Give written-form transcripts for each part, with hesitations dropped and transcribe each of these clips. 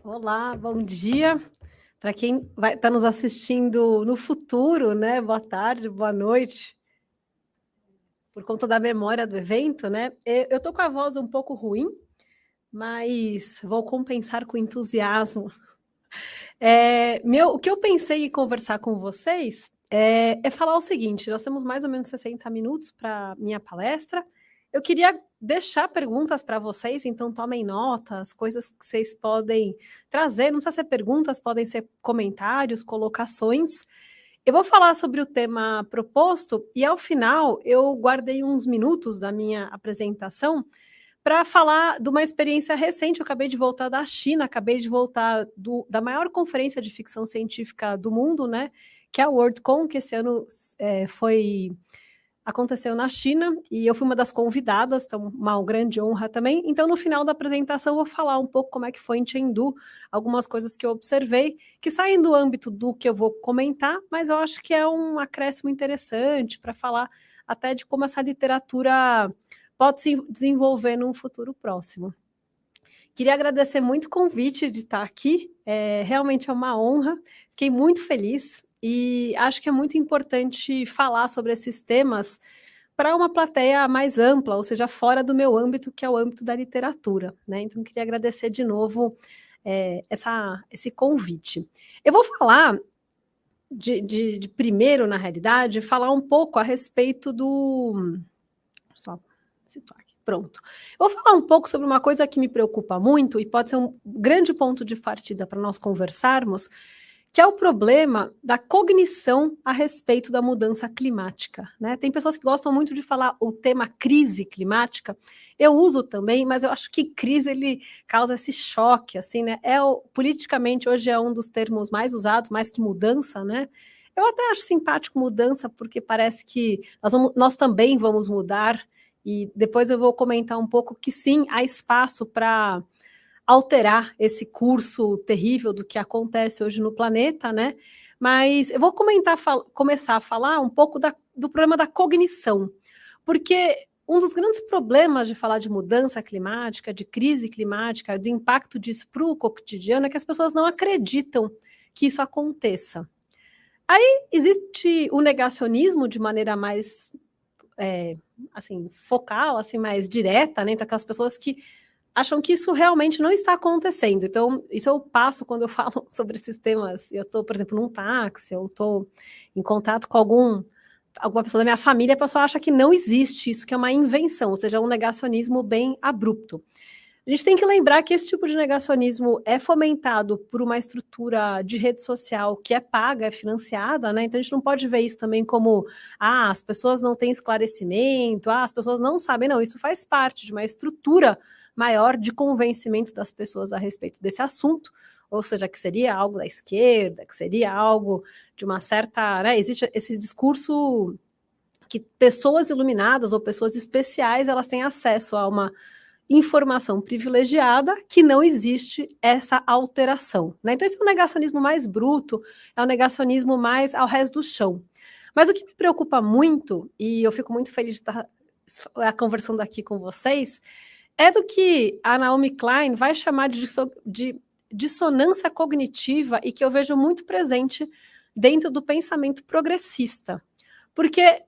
Olá, bom dia. Para quem vai estar nos assistindo no futuro, né? Boa tarde, boa noite. Por conta da memória do evento, né? Eu tô com a voz um pouco ruim, mas vou compensar com entusiasmo. O que eu pensei em conversar com vocês é falar o seguinte: nós temos mais ou menos 60 minutos para minha palestra. Eu queria deixar perguntas para vocês, então tomem notas, coisas que vocês podem trazer. Não precisa ser perguntas, podem ser comentários, colocações. Eu vou falar sobre o tema proposto e, ao final, eu guardei uns minutos da minha apresentação para falar de uma experiência recente. Eu acabei de voltar da China, acabei de voltar da maior conferência de ficção científica do mundo, né? Que é a Worldcon, que esse ano aconteceu na China, e eu fui uma das convidadas, então uma grande honra também. Então, no final da apresentação, eu vou falar um pouco como é que foi em Chengdu, algumas coisas que eu observei, que saem do âmbito do que eu vou comentar, mas eu acho que é um acréscimo interessante para falar até de como essa literatura pode se desenvolver num futuro próximo. Queria agradecer muito o convite de estar aqui, realmente é uma honra, fiquei muito feliz e acho que é muito importante falar sobre esses temas para uma plateia mais ampla, ou seja, fora do meu âmbito, que é o âmbito da literatura, né? Então, queria agradecer de novo esse convite. Eu vou falar de primeiro, na realidade, falar um pouco a respeito do. Só situar aqui. Pronto. Eu vou falar um pouco sobre uma coisa que me preocupa muito e pode ser um grande ponto de partida para nós conversarmos, que é o problema da cognição a respeito da mudança climática, né? Tem pessoas que gostam muito de falar o tema crise climática. Eu uso também, mas eu acho que crise ele causa esse choque, assim, né? Politicamente hoje é um dos termos mais usados, mais que mudança, né? Eu até acho simpático mudança, porque parece que nós também vamos mudar, e depois eu vou comentar um pouco que sim, há espaço para alterar esse curso terrível do que acontece hoje no planeta, né? Mas eu vou começar a falar um pouco do problema da cognição, porque um dos grandes problemas de falar de mudança climática, de crise climática, do impacto disso para o cotidiano, é que as pessoas não acreditam que isso aconteça. Aí existe o negacionismo de maneira mais assim, focal, assim, mais direta, né? Então, aquelas pessoas que acham que isso realmente não está acontecendo. Então, isso eu passo quando eu falo sobre esses temas. Eu estou, por exemplo, num táxi, eu estou em contato com alguma pessoa da minha família, a pessoa acha que não existe isso, que é uma invenção, ou seja, um negacionismo bem abrupto. A gente tem que lembrar que esse tipo de negacionismo é fomentado por uma estrutura de rede social que é paga, é financiada, né? Então a gente não pode ver isso também como as pessoas não têm esclarecimento, as pessoas não sabem, não, isso faz parte de uma estrutura maior de convencimento das pessoas a respeito desse assunto, ou seja, que seria algo da esquerda, que seria algo de uma certa, né? Existe esse discurso que pessoas iluminadas ou pessoas especiais, elas têm acesso a uma informação privilegiada que não existe essa alteração, né? Então esse é o negacionismo mais bruto, é o negacionismo mais ao resto do chão. Mas o que me preocupa muito, e eu fico muito feliz de estar conversando aqui com vocês, é do que a Naomi Klein vai chamar de dissonância cognitiva e que eu vejo muito presente dentro do pensamento progressista. Porque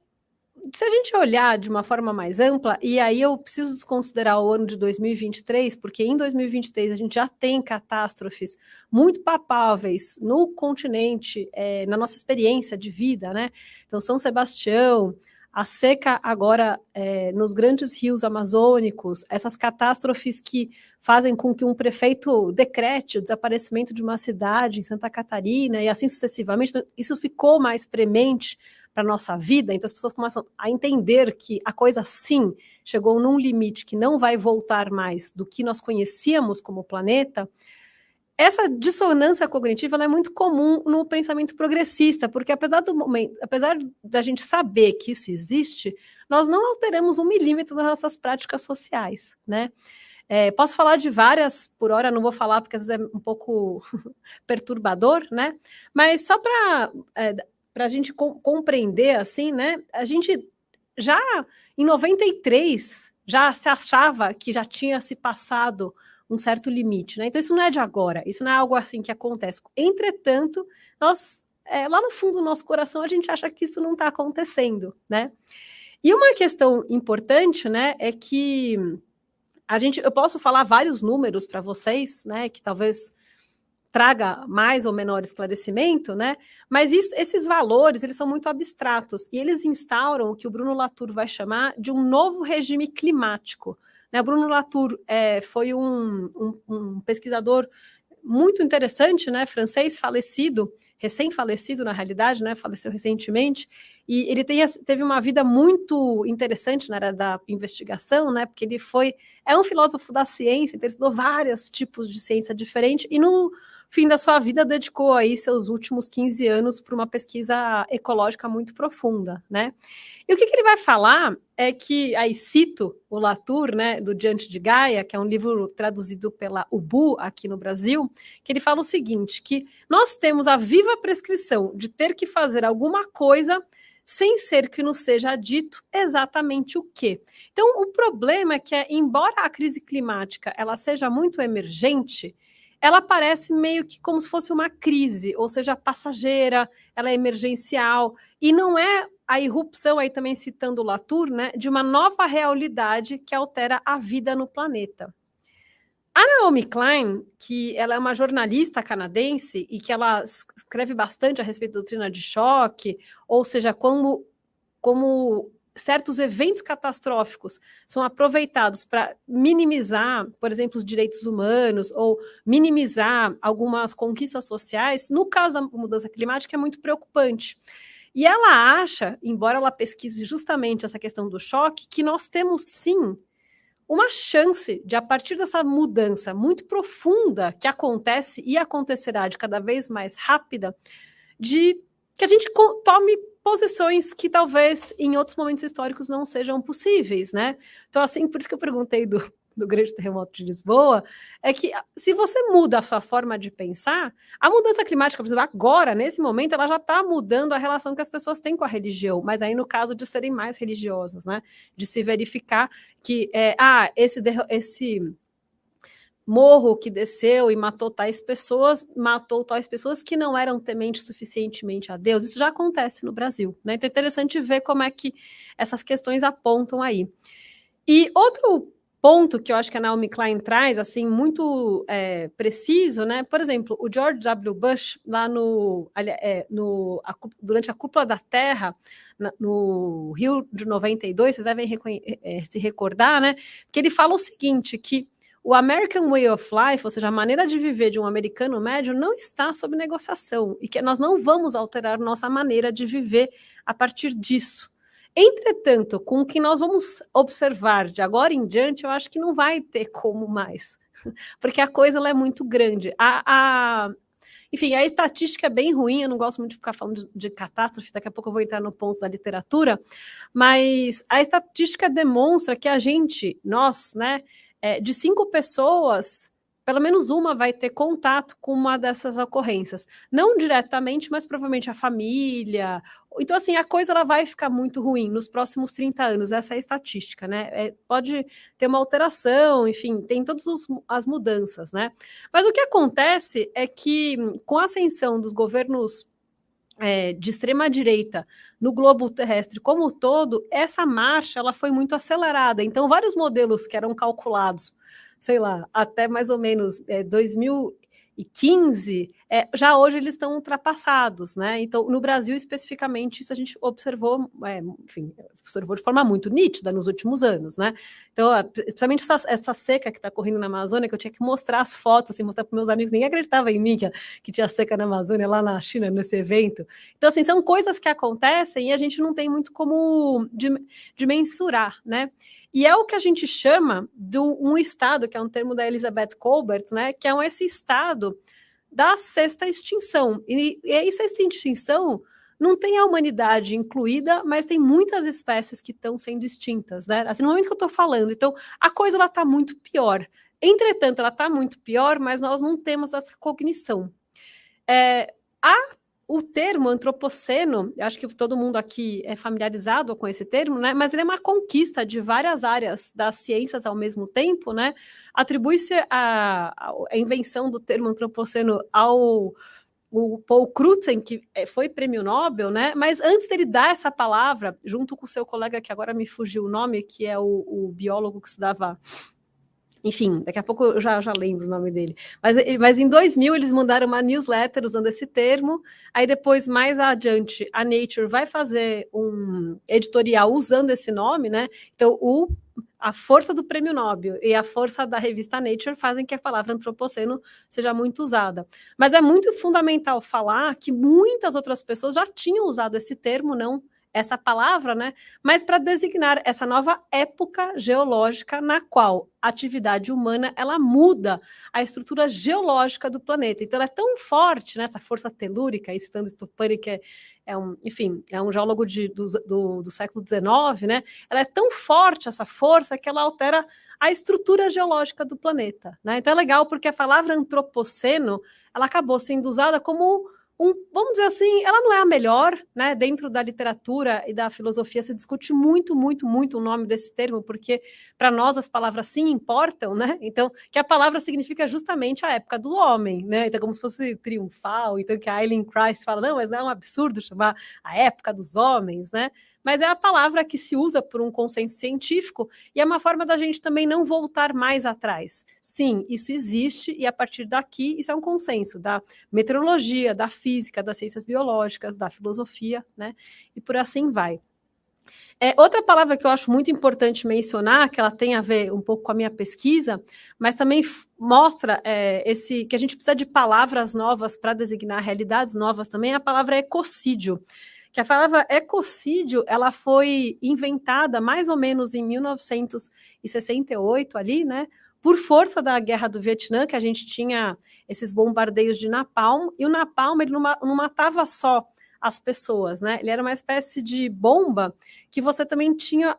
se a gente olhar de uma forma mais ampla, e aí eu preciso desconsiderar o ano de 2023, porque em 2023 a gente já tem catástrofes muito palpáveis no continente, na nossa experiência de vida, né? Então, São Sebastião, a seca agora nos grandes rios amazônicos, essas catástrofes que fazem com que um prefeito decrete o desaparecimento de uma cidade em Santa Catarina e assim sucessivamente. Então, isso ficou mais premente para a nossa vida, então as pessoas começam a entender que a coisa sim chegou num limite que não vai voltar mais do que nós conhecíamos como planeta. Essa dissonância cognitiva ela é muito comum no pensamento progressista, porque apesar da gente saber que isso existe, nós não alteramos 1 milímetro das nossas práticas sociais, né? Posso falar de várias, por hora não vou falar porque às vezes é um pouco perturbador, né? Mas só para a gente compreender, assim, né? A gente já em 93 já se achava que já tinha se passado um certo limite, né? Então isso não é de agora, isso não é algo assim que acontece. Entretanto, nós lá no fundo do nosso coração a gente acha que isso não está acontecendo, né? E uma questão importante, né, é que eu posso falar vários números para vocês, né, que talvez traga mais ou menor esclarecimento, né? Mas esses valores, eles são muito abstratos e eles instauram o que o Bruno Latour vai chamar de um novo regime climático. Né? O Bruno Latour foi um pesquisador muito interessante, né? Francês, falecido, recém-falecido na realidade, né? Faleceu recentemente, e ele teve uma vida muito interessante na área da investigação, né? Porque ele é um filósofo da ciência, então ele estudou vários tipos de ciência diferente, e no fim da sua vida dedicou aí seus últimos 15 anos para uma pesquisa ecológica muito profunda, né? E o que ele vai falar é que, aí cito o Latour, né, do Diante de Gaia, que é um livro traduzido pela UBU aqui no Brasil, que ele fala o seguinte, que nós temos a viva prescrição de ter que fazer alguma coisa sem ser que nos seja dito exatamente o quê. Então, o problema é que, embora a crise climática ela seja muito emergente, ela parece meio que como se fosse uma crise, ou seja, passageira, ela é emergencial, e não é a irrupção, aí também citando o Latour, né, de uma nova realidade que altera a vida no planeta. A Naomi Klein, que ela é uma jornalista canadense e que ela escreve bastante a respeito da doutrina de choque, ou seja, como certos eventos catastróficos são aproveitados para minimizar, por exemplo, os direitos humanos ou minimizar algumas conquistas sociais, no caso da mudança climática é muito preocupante. E ela acha, embora ela pesquise justamente essa questão do choque, que nós temos sim uma chance de, a partir dessa mudança muito profunda que acontece e acontecerá de cada vez mais rápida, de que a gente tome posições que talvez em outros momentos históricos não sejam possíveis, né? Então, assim, por isso que eu perguntei do grande terremoto de Lisboa, é que se você muda a sua forma de pensar, a mudança climática, por exemplo, agora, nesse momento, ela já está mudando a relação que as pessoas têm com a religião, mas aí no caso de serem mais religiosas, né? De se verificar que, esse morro que desceu e matou tais pessoas que não eram tementes suficientemente a Deus. Isso já acontece no Brasil, né? Então é interessante ver como é que essas questões apontam aí. E outro ponto que eu acho que a Naomi Klein traz, assim, muito preciso, né? Por exemplo, o George W. Bush, lá durante a Cúpula da Terra, no Rio de 92, vocês devem se recordar, né? Que ele fala o seguinte, que o American Way of Life, ou seja, a maneira de viver de um americano médio, não está sob negociação e que nós não vamos alterar nossa maneira de viver a partir disso. Entretanto, com o que nós vamos observar de agora em diante, eu acho que não vai ter como mais, porque a coisa ela é muito grande. Enfim, a estatística é bem ruim, eu não gosto muito de ficar falando de catástrofe, daqui a pouco eu vou entrar no ponto da literatura, mas a estatística demonstra que nós, né, de 5 pessoas, pelo menos uma vai ter contato com uma dessas ocorrências. Não diretamente, mas provavelmente a família. Então, assim, a coisa ela vai ficar muito ruim nos próximos 30 anos, essa é a estatística, né? Pode ter uma alteração, enfim, tem todas as mudanças, né? Mas o que acontece é que, com a ascensão dos governos de extrema-direita no globo terrestre como um todo, essa marcha ela foi muito acelerada. Então, vários modelos que eram calculados, sei lá, até mais ou menos 2015, já hoje eles estão ultrapassados, né? Então, no Brasil, especificamente, isso a gente observou, observou de forma muito nítida nos últimos anos, né? Então, principalmente essa seca que está correndo na Amazônia, que eu tinha que mostrar as fotos, assim, mostrar para meus amigos, ninguém acreditava em mim que tinha seca na Amazônia, lá na China, nesse evento. Então, assim, são coisas que acontecem e a gente não tem muito como de mensurar, né? E é o que a gente chama de um estado, que é um termo da Elizabeth Colbert, né, que é esse estado da sexta extinção. E essa extinção não tem a humanidade incluída, mas tem muitas espécies que estão sendo extintas, né? Assim, no momento que eu estou falando. Então, a coisa está muito pior. Entretanto, ela está muito pior, mas nós não temos essa cognição. o termo antropoceno, eu acho que todo mundo aqui é familiarizado com esse termo, né? Mas ele é uma conquista de várias áreas das ciências ao mesmo tempo, né? Atribui-se a invenção do termo antropoceno ao o Paul Crutzen, que foi prêmio Nobel, né? Mas antes dele dar essa palavra, junto com o seu colega, que agora me fugiu o nome, que é o biólogo que estudava... Enfim, daqui a pouco eu já lembro o nome dele. Mas em 2000 eles mandaram uma newsletter usando esse termo. Aí depois, mais adiante, a Nature vai fazer um editorial usando esse nome, né? Então, a força do prêmio Nobel e a força da revista Nature fazem que a palavra antropoceno seja muito usada. Mas é muito fundamental falar que muitas outras pessoas já tinham usado esse termo, não essa palavra, né? Mas para designar essa nova época geológica na qual a atividade humana ela muda a estrutura geológica do planeta. Então, ela é tão forte, né? Essa força telúrica, Stanley Stupani, que é um geólogo do século XIX, né? Ela é tão forte, essa força, que ela altera a estrutura geológica do planeta, né? Então é legal porque a palavra antropoceno ela acabou sendo usada como vamos dizer assim, ela não é a melhor, né? Dentro da literatura e da filosofia se discute muito, muito, muito o nome desse termo, porque para nós as palavras sim importam, né? Então, que a palavra significa justamente a época do homem, né? Então, como se fosse triunfal, então que a Eileen Christ fala, não, mas não é um absurdo chamar a época dos homens, né? Mas é a palavra que se usa por um consenso científico e é uma forma da gente também não voltar mais atrás. Sim, isso existe e a partir daqui isso é um consenso da meteorologia, da física, das ciências biológicas, da filosofia, né? E por assim vai. Outra palavra que eu acho muito importante mencionar, que ela tem a ver um pouco com a minha pesquisa, mas também mostra que a gente precisa de palavras novas para designar realidades novas também, é a palavra ecocídio. Que a palavra ecocídio, ela foi inventada mais ou menos em 1968 ali, né? Por força da Guerra do Vietnã, que a gente tinha esses bombardeios de napalm, e o napalm ele não matava só as pessoas, né? Ele era uma espécie de bomba que você também tinha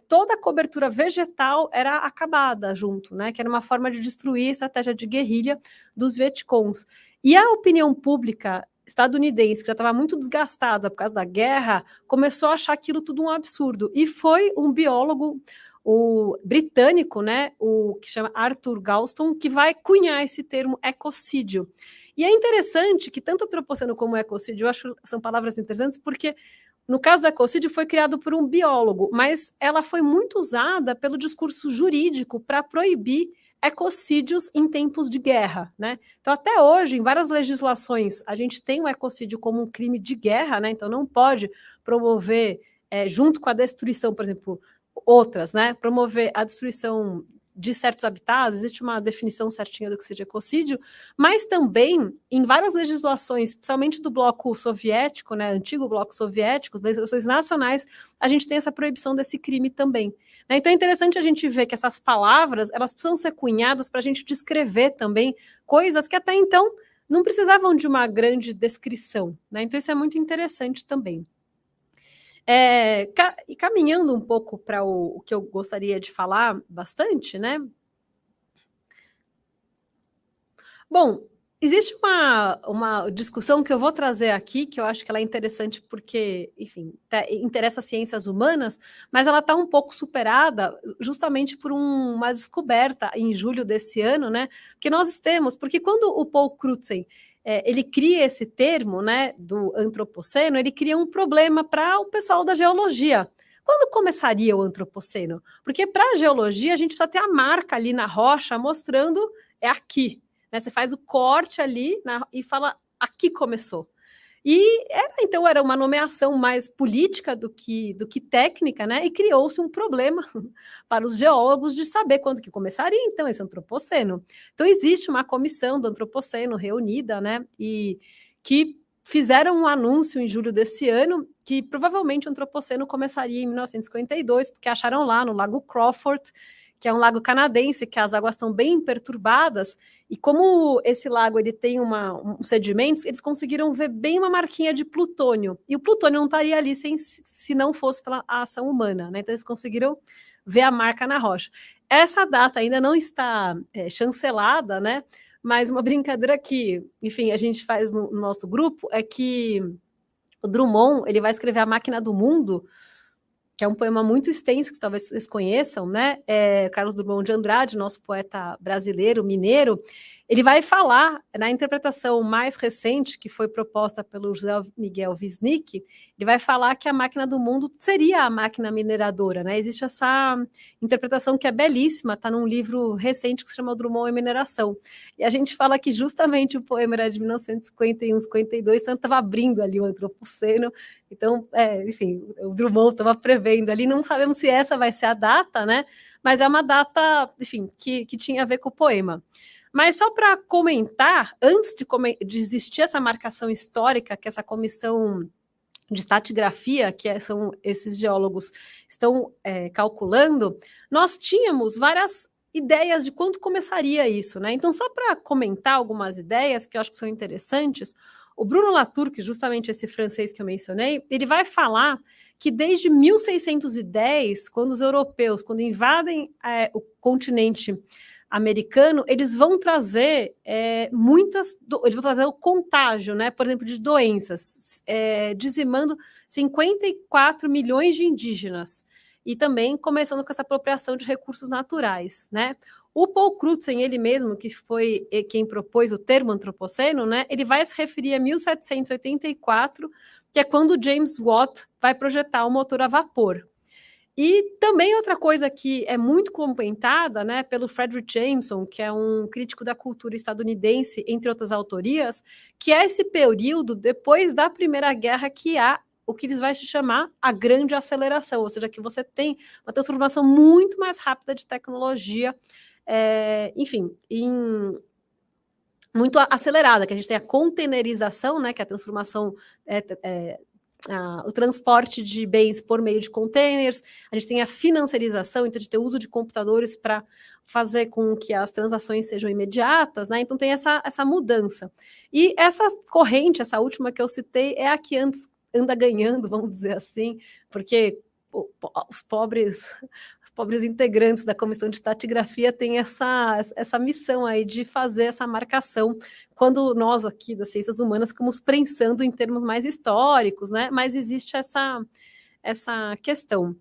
toda a cobertura vegetal era acabada junto, né? Que era uma forma de destruir a estratégia de guerrilha dos Vietcongs. E a opinião pública estadunidense, que já estava muito desgastada por causa da guerra, começou a achar aquilo tudo um absurdo. E foi um biólogo, o britânico, né, o que chama Arthur Galston, que vai cunhar esse termo ecocídio. E é interessante que tanto antropoceno como ecocídio, eu acho que são palavras interessantes, porque no caso do ecocídio foi criado por um biólogo, mas ela foi muito usada pelo discurso jurídico para proibir ecocídios em tempos de guerra, né? Então, até hoje, em várias legislações, a gente tem o ecocídio como um crime de guerra, né? Então, não pode promover, junto com a destruição, por exemplo, outras, né? Promover a destruição de certos habitats, existe uma definição certinha do que seja ecocídio, mas também em várias legislações, principalmente do bloco soviético, né, antigo bloco soviético, legislações nacionais, a gente tem essa proibição desse crime também. Né? Então é interessante a gente ver que essas palavras, elas precisam ser cunhadas para a gente descrever também coisas que até então não precisavam de uma grande descrição. Né? Então isso é muito interessante também. E caminhando um pouco para o que eu gostaria de falar bastante, né? Bom, existe uma discussão que eu vou trazer aqui, que eu acho que ela é interessante porque, enfim, interessa as ciências humanas, mas ela está um pouco superada justamente por uma descoberta em julho desse ano, né? Porque quando o Paul Crutzen ele cria esse termo, né, do antropoceno, ele cria um problema para o pessoal da geologia. Quando começaria o antropoceno? Porque para a geologia a gente precisa ter a marca ali na rocha mostrando aqui. Né? Você faz o corte ali e fala aqui começou. E então era uma nomeação mais política do que técnica, né? E criou-se um problema para os geólogos de saber quando que começaria então esse antropoceno. Então existe uma comissão do antropoceno reunida, né? E que fizeram um anúncio em julho desse ano que provavelmente o antropoceno começaria em 1952, porque acharam lá no Lago Crawford, que é um lago canadense, que as águas estão bem perturbadas, e como esse lago ele tem uns sedimentos, eles conseguiram ver bem uma marquinha de plutônio, e o plutônio não estaria ali se não fosse pela ação humana, né? Então eles conseguiram ver a marca na rocha. Essa data ainda não está chancelada, né? Mas uma brincadeira que, enfim, a gente faz no nosso grupo é que o Drummond, ele vai escrever A Máquina do Mundo, que é um poema muito extenso, que talvez vocês conheçam, né? Carlos Drummond de Andrade, nosso poeta brasileiro, mineiro, ele vai falar, na interpretação mais recente, que foi proposta pelo José Miguel Wisnik, ele vai falar que a máquina do mundo seria a máquina mineradora, né? Existe essa interpretação que é belíssima, está num livro recente que se chama Drummond e Mineração. E a gente fala que justamente o poema era de 1951, 52, então estava abrindo ali o antropoceno. Então, enfim, o Drummond estava prevendo ali, não sabemos se essa vai ser a data, né? Mas é uma data, enfim, que tinha a ver com o poema. Mas só para comentar, antes de existir essa marcação histórica, que essa comissão de estratigrafia, que são esses geólogos estão calculando, nós tínhamos várias ideias de quando começaria isso, né? Então, só para comentar algumas ideias que eu acho que são interessantes, o Bruno Latour, que justamente esse francês que eu mencionei, ele vai falar que desde 1610, quando os europeus, quando invadem o continente americano, eles vão trazer eles vão fazer o contágio, né? Por exemplo, de doenças, dizimando 54 milhões de indígenas e também começando com essa apropriação de recursos naturais, né? O Paul Crutzen, ele mesmo, que foi quem propôs o termo antropoceno, né? Ele vai se referir a 1784, que é quando James Watt vai projetar o motor a vapor. E também outra coisa que é muito comentada, né, pelo Frederick Jameson, que é um crítico da cultura estadunidense, entre outras autorias, que é esse período depois da Primeira Guerra que há o que eles vão se chamar a grande aceleração, ou seja, que você tem uma transformação muito mais rápida de tecnologia, enfim, muito acelerada, que a gente tem a containerização, né, que é a transformação o transporte de bens por meio de containers, a gente tem a financiarização, então de ter uso de computadores para fazer com que as transações sejam imediatas, né? Então tem essa mudança. E essa corrente, essa última que eu citei, é a que antes anda ganhando, vamos dizer assim, porque os pobres integrantes da comissão de estratigrafia têm essa missão aí de fazer essa marcação, quando nós aqui das ciências humanas ficamos pensando em termos mais históricos, né? Mas existe essa questão.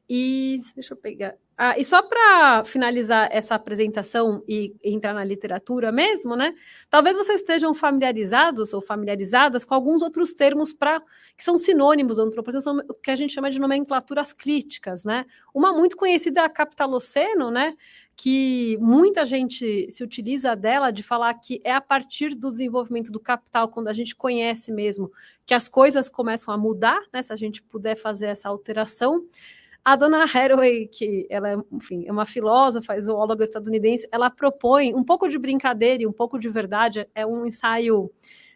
E deixa eu pegar. E só para finalizar essa apresentação e entrar na literatura mesmo, né? Talvez vocês estejam familiarizados ou familiarizadas com alguns outros termos que são sinônimos do antropoceno, que a gente chama de nomenclaturas críticas, né? Uma muito conhecida é a capitaloceno, né? Que muita gente se utiliza dela de falar que é a partir do desenvolvimento do capital, quando a gente conhece mesmo, que as coisas começam a mudar, né? Se a gente puder fazer essa alteração. A dona Haraway, que ela enfim, é uma filósofa, zoóloga estadunidense, ela propõe um pouco de brincadeira e um pouco de verdade, é um ensaio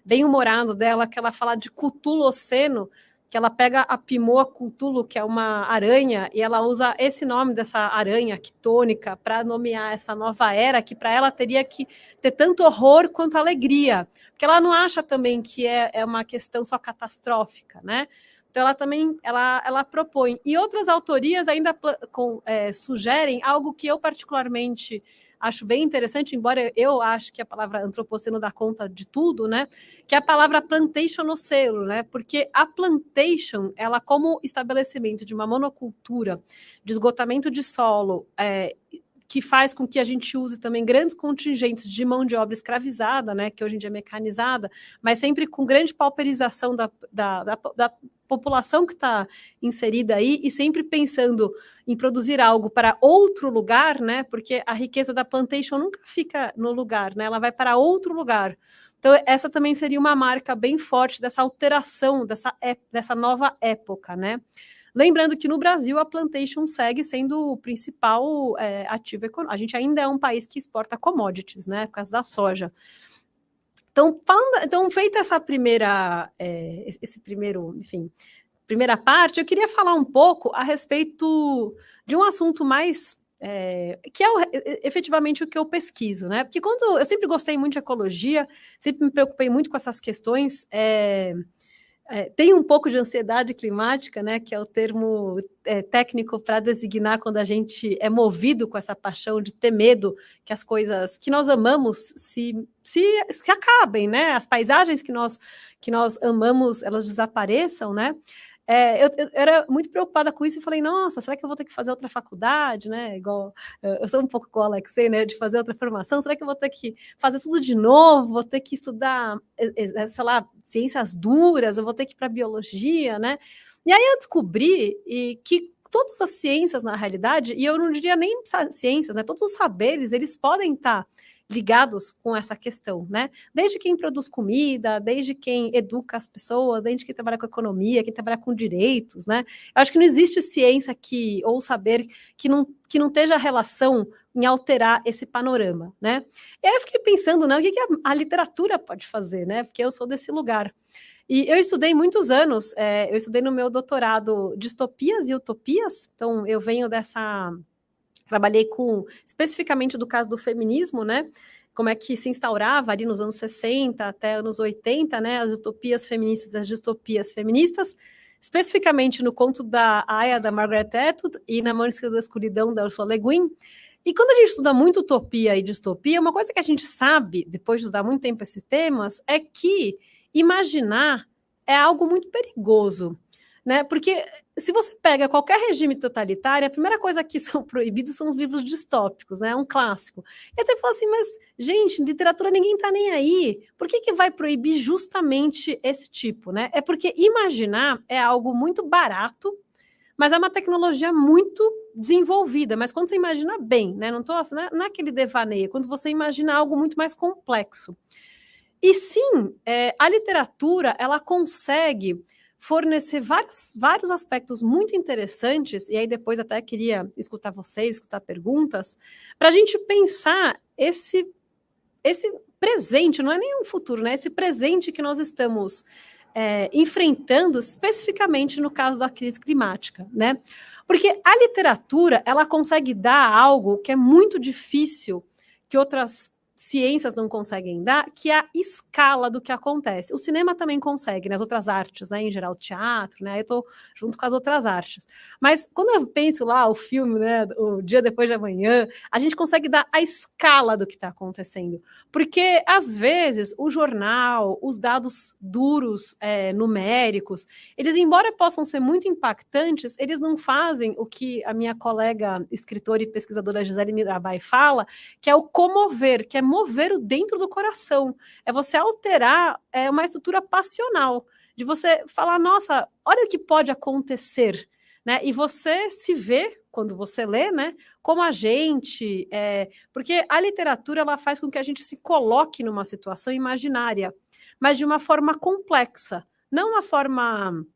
bem humorado dela, que ela fala de cutuloceno, que ela pega a Pimoa cutulo, que é uma aranha, e ela usa esse nome dessa aranha quitônica para nomear essa nova era, que para ela teria que ter tanto horror quanto alegria, porque ela não acha também que é uma questão só catastrófica, né? Então, ela também ela propõe. E outras autorias ainda sugerem algo que eu particularmente acho bem interessante, embora eu acho que a palavra antropoceno dá conta de tudo, né? Que é a palavra plantationoceno, né? Porque a plantation, ela como estabelecimento de uma monocultura, de esgotamento de solo, que faz com que a gente use também grandes contingentes de mão de obra escravizada, né, que hoje em dia é mecanizada, mas sempre com grande pauperização da população que está inserida aí e sempre pensando em produzir algo para outro lugar, né, porque a riqueza da plantation nunca fica no lugar, né, ela vai para outro lugar. Então, essa também seria uma marca bem forte dessa alteração, dessa nova época, né. Lembrando que no Brasil a plantation segue sendo o principal ativo econômico. A gente ainda é um país que exporta commodities, né, por causa da soja. Então feita essa primeira parte, eu queria falar um pouco a respeito de um assunto mais que é efetivamente o que eu pesquiso, né? Porque eu sempre gostei muito de ecologia, sempre me preocupei muito com essas questões. Tem um pouco de ansiedade climática, né, que é o termo técnico para designar quando a gente é movido com essa paixão de ter medo que as coisas que nós amamos se acabem, né? As paisagens que nós amamos, elas desapareçam, né? Eu era muito preocupada com isso e falei, nossa, será que eu vou ter que fazer outra faculdade, né? Igual, eu sou um pouco igual a Alexei, né? De fazer outra formação, será que eu vou ter que fazer tudo de novo? Vou ter que estudar, sei lá, ciências duras, eu vou ter que ir para biologia, né? E aí eu descobri que todas as ciências, na realidade, e eu não diria nem ciências, né? Todos os saberes, eles podem estar ligados com essa questão, né? Desde quem produz comida, desde quem educa as pessoas, desde quem trabalha com economia, quem trabalha com direitos, né? Eu acho que não existe ciência ou saber que não esteja relação em alterar esse panorama, né? E aí eu fiquei pensando, né? O que a literatura pode fazer, né? Porque eu sou desse lugar. E eu estudei muitos anos, eu estudei no meu doutorado distopias e utopias, então eu venho trabalhei especificamente do caso do feminismo, né? Como é que se instaurava ali nos anos 60 até anos 80, né? As utopias feministas, as distopias feministas, especificamente no conto da Aya, da Margaret Atwood, e na Manuscrito da Escuridão, da Ursula Le Guin. E quando a gente estuda muito utopia e distopia, uma coisa que a gente sabe, depois de estudar muito tempo esses temas, é que imaginar é algo muito perigoso, né? Porque se você pega qualquer regime totalitário, a primeira coisa que são proibidos são os livros distópicos, né? É um clássico. E aí você fala assim, mas, gente, literatura ninguém tá nem aí. Por que vai proibir justamente esse tipo, né? É porque imaginar é algo muito barato, mas é uma tecnologia muito desenvolvida. Mas quando você imagina bem, né? Não é aquele devaneio, quando você imagina algo muito mais complexo. E sim, a literatura, ela consegue fornecer vários aspectos muito interessantes, e aí depois até queria escutar vocês, escutar perguntas, para a gente pensar esse presente, não é nem um futuro, né? Esse presente que nós estamos enfrentando, especificamente no caso da crise climática, né? Porque a literatura, ela consegue dar algo que é muito difícil que outras ciências não conseguem dar, que é a escala do que acontece. O cinema também consegue, né? As outras artes, né? Em geral, o teatro, né? Eu estou junto com as outras artes. Mas quando eu penso lá o filme, né? O Dia Depois de Amanhã, a gente consegue dar a escala do que está acontecendo. Porque, às vezes, o jornal, os dados duros, numéricos, eles, embora possam ser muito impactantes, eles não fazem o que a minha colega escritora e pesquisadora Gisele Mirabai fala, que é o comover, que é mover o dentro do coração, é você alterar uma estrutura passional, de você falar, nossa, olha o que pode acontecer, né? E você se vê, quando você lê, né, como a gente, porque a literatura, ela faz com que a gente se coloque numa situação imaginária, mas de uma forma complexa, não uma forma...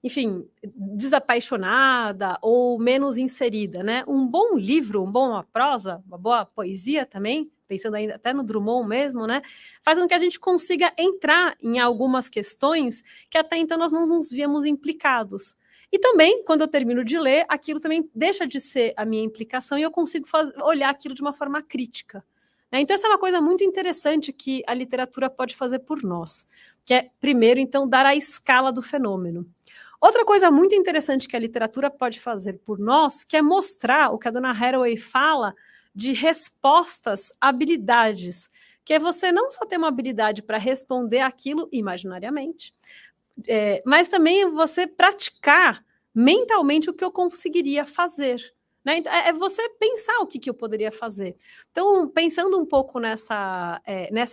enfim, desapaixonada ou menos inserida, né? Um bom livro, uma boa prosa, uma boa poesia também, pensando ainda até no Drummond mesmo, né? Faz com que a gente consiga entrar em algumas questões que até então nós não nos víamos implicados. E também, quando eu termino de ler, aquilo também deixa de ser a minha implicação e eu consigo olhar aquilo de uma forma crítica. Então, essa é uma coisa muito interessante que a literatura pode fazer por nós, que é, primeiro, então, dar a escala do fenômeno. Outra coisa muito interessante que a literatura pode fazer por nós, que é mostrar o que a dona Haraway fala de respostas, habilidades, que é você não só ter uma habilidade para responder aquilo imaginariamente, mas também você praticar mentalmente o que eu conseguiria fazer. Né? É você pensar o que eu poderia fazer. Então, pensando um pouco nessa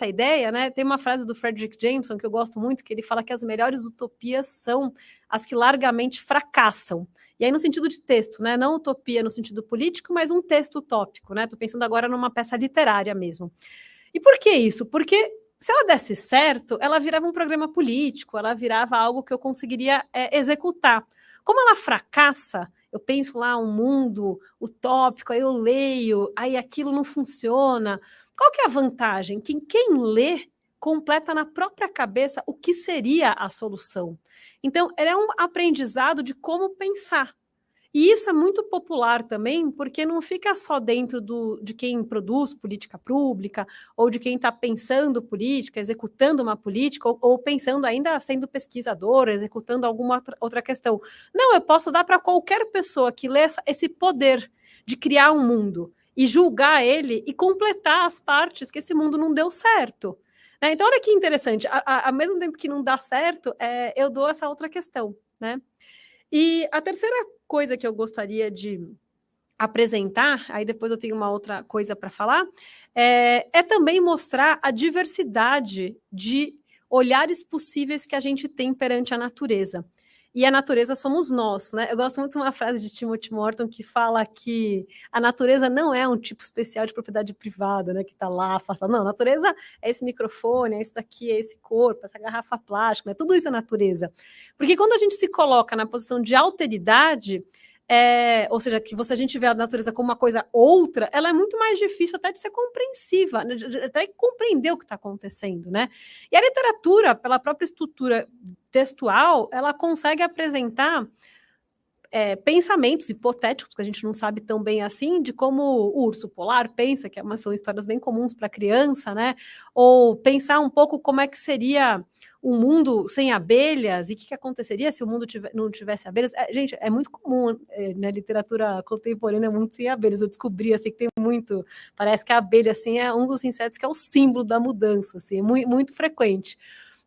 ideia, né, tem uma frase do Frederick Jameson que eu gosto muito, que ele fala que as melhores utopias são as que largamente fracassam. E aí no sentido de texto, né, não utopia no sentido político, mas um texto utópico. Estou pensando agora numa peça literária mesmo. E por que isso? Porque se ela desse certo, ela virava um programa político, ela virava algo que eu conseguiria executar. Como ela fracassa, eu penso lá um mundo utópico, aí eu leio, aí aquilo não funciona. Qual que é a vantagem? Que quem lê completa na própria cabeça o que seria a solução. Então, é um aprendizado de como pensar. E isso é muito popular também, porque não fica só dentro de quem produz política pública, ou de quem está pensando política, executando uma política, ou pensando ainda sendo pesquisador, executando alguma outra questão. Não, eu posso dar para qualquer pessoa que lê esse poder de criar um mundo e julgar ele e completar as partes que esse mundo não deu certo. Então, olha que interessante, ao mesmo tempo que não dá certo, eu dou essa outra questão, né? E a terceira coisa que eu gostaria de apresentar, aí depois eu tenho uma outra coisa para falar, é também mostrar a diversidade de olhares possíveis que a gente tem perante a natureza. E a natureza somos nós, né? Eu gosto muito de uma frase de Timothy Morton que fala que a natureza não é um tipo especial de propriedade privada, né? Que está lá afastado. Não, a natureza é esse microfone, é isso daqui, é esse corpo, essa garrafa plástica, né? Tudo isso é natureza. Porque quando a gente se coloca na posição de alteridade, ou seja, que a gente vê a natureza como uma coisa outra, ela é muito mais difícil até de ser compreensiva, né? Até compreender o que está acontecendo, né? E a literatura, pela própria estrutura textual, ela consegue apresentar pensamentos hipotéticos, que a gente não sabe tão bem assim, de como o urso polar pensa, que são histórias bem comuns para criança, né? Ou pensar um pouco como é que seria um mundo sem abelhas e o que aconteceria se o mundo não tivesse abelhas. Gente, é muito comum na literatura contemporânea, muito sem abelhas. Eu descobri assim, que tem muito. Parece que a abelha assim, é um dos insetos que é o símbolo da mudança, assim, é muito, muito frequente.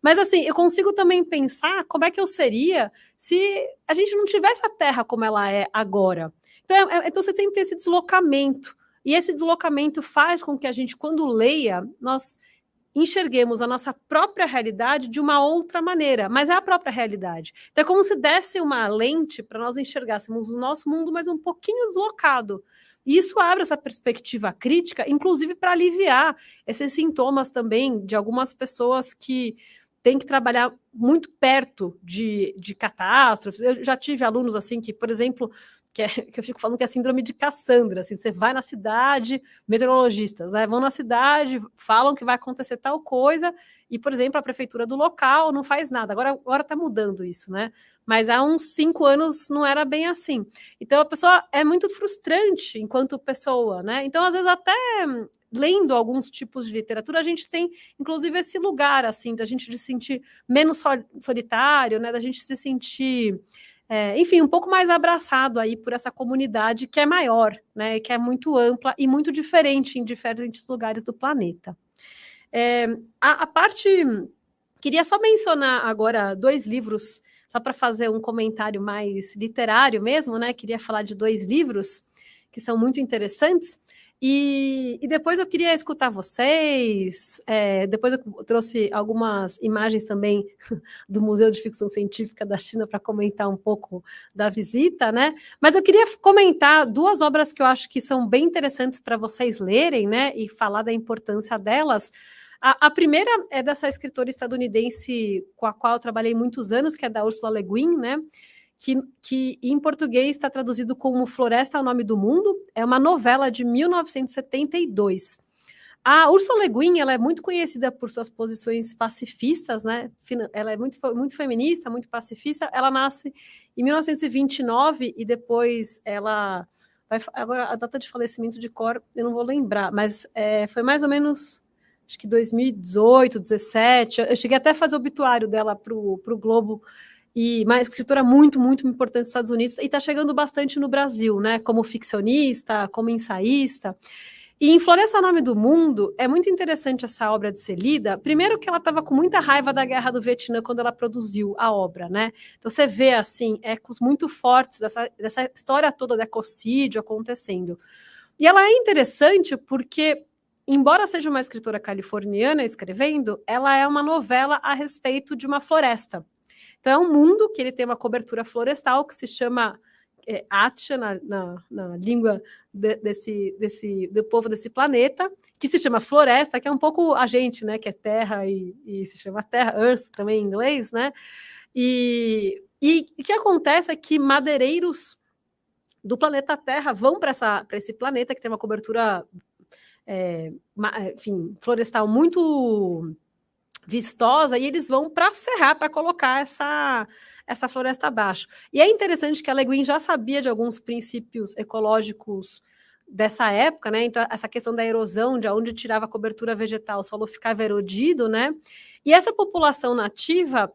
Mas assim, eu consigo também pensar como é que eu seria se a gente não tivesse a Terra como ela é agora. Então você tem que ter esse deslocamento. E esse deslocamento faz com que a gente, quando leia, nós enxerguemos a nossa própria realidade de uma outra maneira, mas é a própria realidade. Então é como se desse uma lente para nós enxergássemos o nosso mundo, mas um pouquinho deslocado. E isso abre essa perspectiva crítica, inclusive para aliviar esses sintomas também de algumas pessoas que têm que trabalhar muito perto de catástrofes. Eu já tive alunos assim que, por exemplo, que eu fico falando que é a síndrome de Cassandra, assim, você vai na cidade, meteorologistas, né, vão na cidade, falam que vai acontecer tal coisa, e, por exemplo, a prefeitura do local não faz nada, agora está mudando isso, né, mas há uns 5 anos não era bem assim. Então, a pessoa é muito frustrante enquanto pessoa, né, então, às vezes, até lendo alguns tipos de literatura, a gente tem, inclusive, esse lugar, assim, da gente se sentir menos solitário, né, da gente se sentir enfim, um pouco mais abraçado aí por essa comunidade que é maior, né, que é muito ampla e muito diferente em diferentes lugares do planeta. A parte... Queria só mencionar agora 2 livros, só para fazer um comentário mais literário mesmo, né, queria falar de 2 livros que são muito interessantes. E depois eu queria escutar vocês, depois eu trouxe algumas imagens também do Museu de Ficção Científica da China para comentar um pouco da visita, né? Mas eu queria comentar 2 obras que eu acho que são bem interessantes para vocês lerem, né? E falar da importância delas. A primeira é dessa escritora estadunidense com a qual eu trabalhei muitos anos, que é da Ursula Le Guin, né? Que em português está traduzido como Floresta é o Nome do Mundo, é uma novela de 1972. A Ursula Le Guin, ela é muito conhecida por suas posições pacifistas, né? Ela é muito, muito feminista, muito pacifista. Ela nasce em 1929 e depois ela... agora, a data de falecimento de cor, eu não vou lembrar, mas foi mais ou menos, acho que 2018, 2017. Eu cheguei até a fazer o obituário dela para o Globo, e uma escritora muito, muito importante nos Estados Unidos, e está chegando bastante no Brasil, né? Como ficcionista, como ensaísta. E em Floresta é o Nome do Mundo, é muito interessante essa obra de ser lida. Primeiro que ela estava com muita raiva da Guerra do Vietnã quando ela produziu a obra, né? Então você vê, assim, ecos muito fortes dessa história toda do ecocídio acontecendo. E ela é interessante porque, embora seja uma escritora californiana escrevendo, ela é uma novela a respeito de uma floresta. Então é um mundo que ele tem uma cobertura florestal que se chama Atia, na língua do povo desse planeta, que se chama floresta, que é um pouco a gente, né, que é terra e se chama terra, earth também em inglês, né, e o que acontece é que madeireiros do planeta Terra vão para esse planeta que tem uma cobertura, enfim, florestal muito vistosa, e eles vão para serrar para colocar essa floresta abaixo. E é interessante que a Le Guin já sabia de alguns princípios ecológicos dessa época, né? Então, essa questão da erosão, de onde tirava a cobertura vegetal, o solo ficava erodido, né? E essa população nativa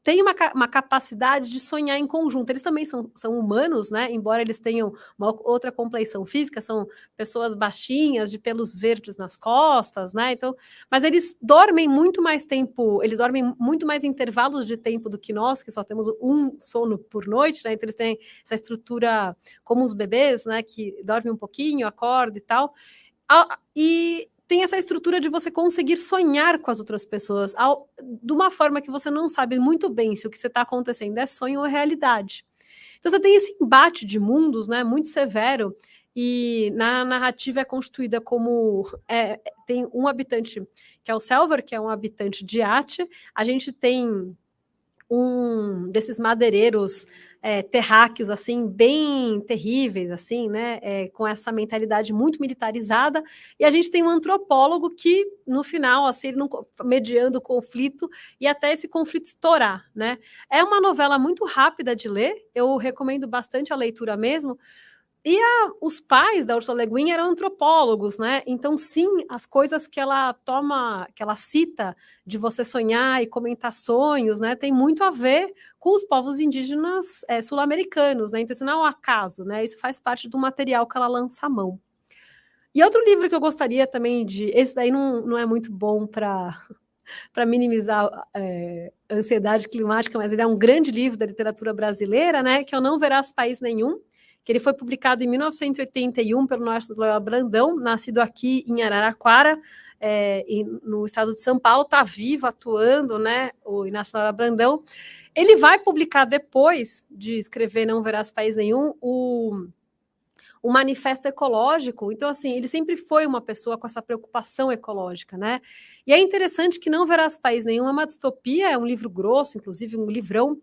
tem uma capacidade de sonhar em conjunto. Eles também são humanos, né? Embora eles tenham uma outra compleição física, são pessoas baixinhas, de pelos verdes nas costas, né? Então, mas eles dormem muito mais tempo, eles dormem muito mais intervalos de tempo do que nós, que só temos um sono por noite, né? Então eles têm essa estrutura como os bebês, né? Que dormem um pouquinho, acorda e tal. E tem essa estrutura de você conseguir sonhar com as outras pessoas de uma forma que você não sabe muito bem se o que você está acontecendo é sonho ou realidade. Então você tem esse embate de mundos, né, muito severo, e na narrativa é constituída como tem um habitante que é o Selvar, que é um habitante de Ate, a gente tem um desses madeireiros terráqueos, assim, bem terríveis, assim, né, com essa mentalidade muito militarizada, e a gente tem um antropólogo que, no final, assim, ele não, mediando o conflito, e até esse conflito estourar, né. É uma novela muito rápida de ler, eu recomendo bastante a leitura mesmo, e os pais da Ursula Le Guin eram antropólogos, né? Então, sim, as coisas que ela cita de você sonhar e comentar sonhos, né, tem muito a ver com os povos indígenas sul-americanos, né? Então, isso não é um acaso, né? Isso faz parte do material que ela lança à mão. E outro livro que eu gostaria também esse daí não é muito bom para minimizar a ansiedade climática, mas ele é um grande livro da literatura brasileira, né? Que é o Não Verás País Nenhum, que ele foi publicado em 1981 pelo Inácio Loyola Brandão, nascido aqui em Araraquara, no estado de São Paulo, está vivo, atuando, né, o Inácio Loyola Brandão. Ele vai publicar, depois de escrever Não Verás País Nenhum, o manifesto ecológico. Então, assim, ele sempre foi uma pessoa com essa preocupação ecológica, né? E é interessante que Não Verás País Nenhum é uma distopia, é um livro grosso, inclusive um livrão.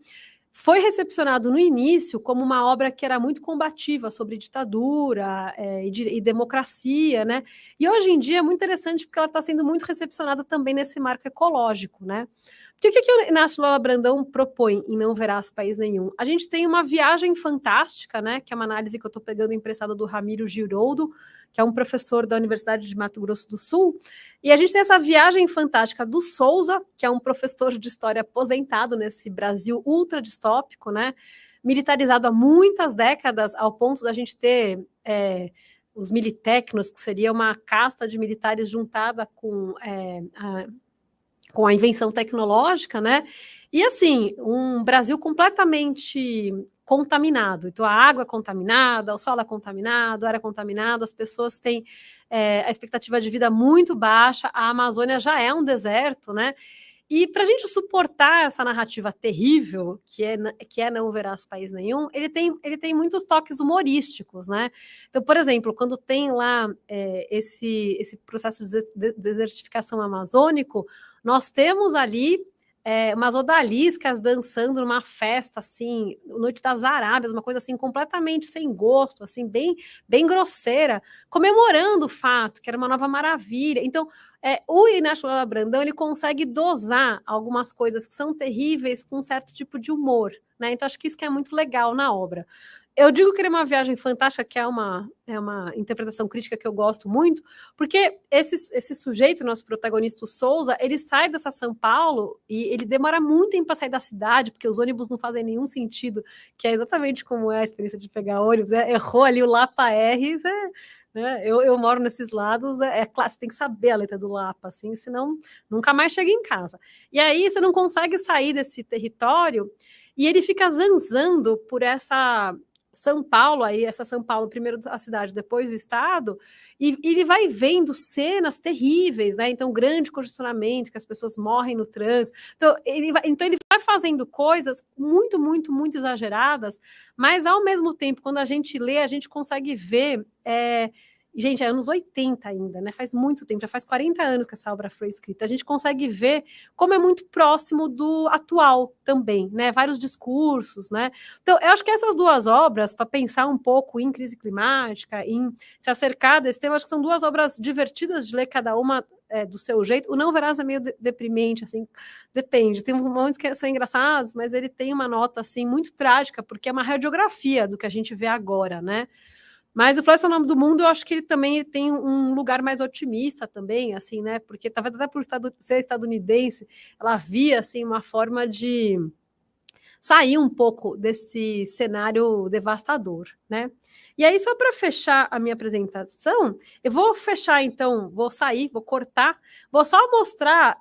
Foi recepcionado no início como uma obra que era muito combativa sobre ditadura e democracia, né? E hoje em dia é muito interessante porque ela está sendo muito recepcionada também nesse marco ecológico, né? Porque o que o Inácio Loyola Brandão propõe em Não Verás País Nenhum? A gente tem uma viagem fantástica, né? Que é uma análise que eu estou pegando emprestada do Ramiro Giroldo, que é um professor da Universidade de Mato Grosso do Sul, e a gente tem essa viagem fantástica do Souza, que é um professor de história aposentado nesse Brasil ultra distópico, né? Militarizado há muitas décadas, ao ponto da gente ter os militecnos, que seria uma casta de militares juntada com a invenção tecnológica, né? E assim, um Brasil completamente contaminado. Então, a água é contaminada, o solo é contaminado, o ar é contaminado, as pessoas têm a expectativa de vida muito baixa, a Amazônia já é um deserto, né? E para a gente suportar essa narrativa terrível, que é Não Verás País Nenhum, ele tem muitos toques humorísticos, né? Então, por exemplo, quando tem lá esse processo de desertificação amazônico, nós temos ali umas odaliscas dançando numa festa, assim, Noite das Arábias, uma coisa assim completamente sem gosto, assim, bem, bem grosseira, comemorando o fato, que era uma nova maravilha. Então, o Inácio Loyola Brandão, ele consegue dosar algumas coisas que são terríveis com um certo tipo de humor, né? Então, acho que isso que é muito legal na obra. Eu digo que ele é uma viagem fantástica, que é uma interpretação crítica que eu gosto muito, porque esse sujeito, nosso protagonista, o Souza, ele sai dessa São Paulo e ele demora muito tempo para sair da cidade, porque os ônibus não fazem nenhum sentido, que é exatamente como é a experiência de pegar ônibus, errou ali o Lapa R, né? Eu moro nesses lados, claro, você tem que saber a letra do Lapa, assim, senão nunca mais chega em casa. E aí você não consegue sair desse território, e ele fica zanzando por essa São Paulo, aí essa São Paulo, primeiro a cidade, depois o estado, e ele vai vendo cenas terríveis, né? Então, grande congestionamento, que as pessoas morrem no trânsito. Então, ele vai fazendo coisas muito, muito, muito exageradas, mas ao mesmo tempo, quando a gente lê, a gente consegue ver. Gente, é anos 80 ainda, né? Faz muito tempo, já faz 40 anos que essa obra foi escrita. A gente consegue ver como é muito próximo do atual também, né? Vários discursos, né? Então, eu acho que essas duas obras, para pensar um pouco em crise climática, em se acercar desse tema, acho que são duas obras divertidas de ler cada uma do seu jeito. O Não Verás é meio deprimente, assim, depende. Tem uns momentos que são engraçados, mas ele tem uma nota, assim, muito trágica, porque é uma radiografia do que a gente vê agora, né? Mas o Floresta é o Nome do Mundo, eu acho que ele também tem um lugar mais otimista também, assim, né? Porque talvez até por ser estadunidense, ela via, assim, uma forma de sair um pouco desse cenário devastador, né? E aí, só para fechar a minha apresentação, eu vou fechar, então, vou sair, vou cortar, vou só mostrar,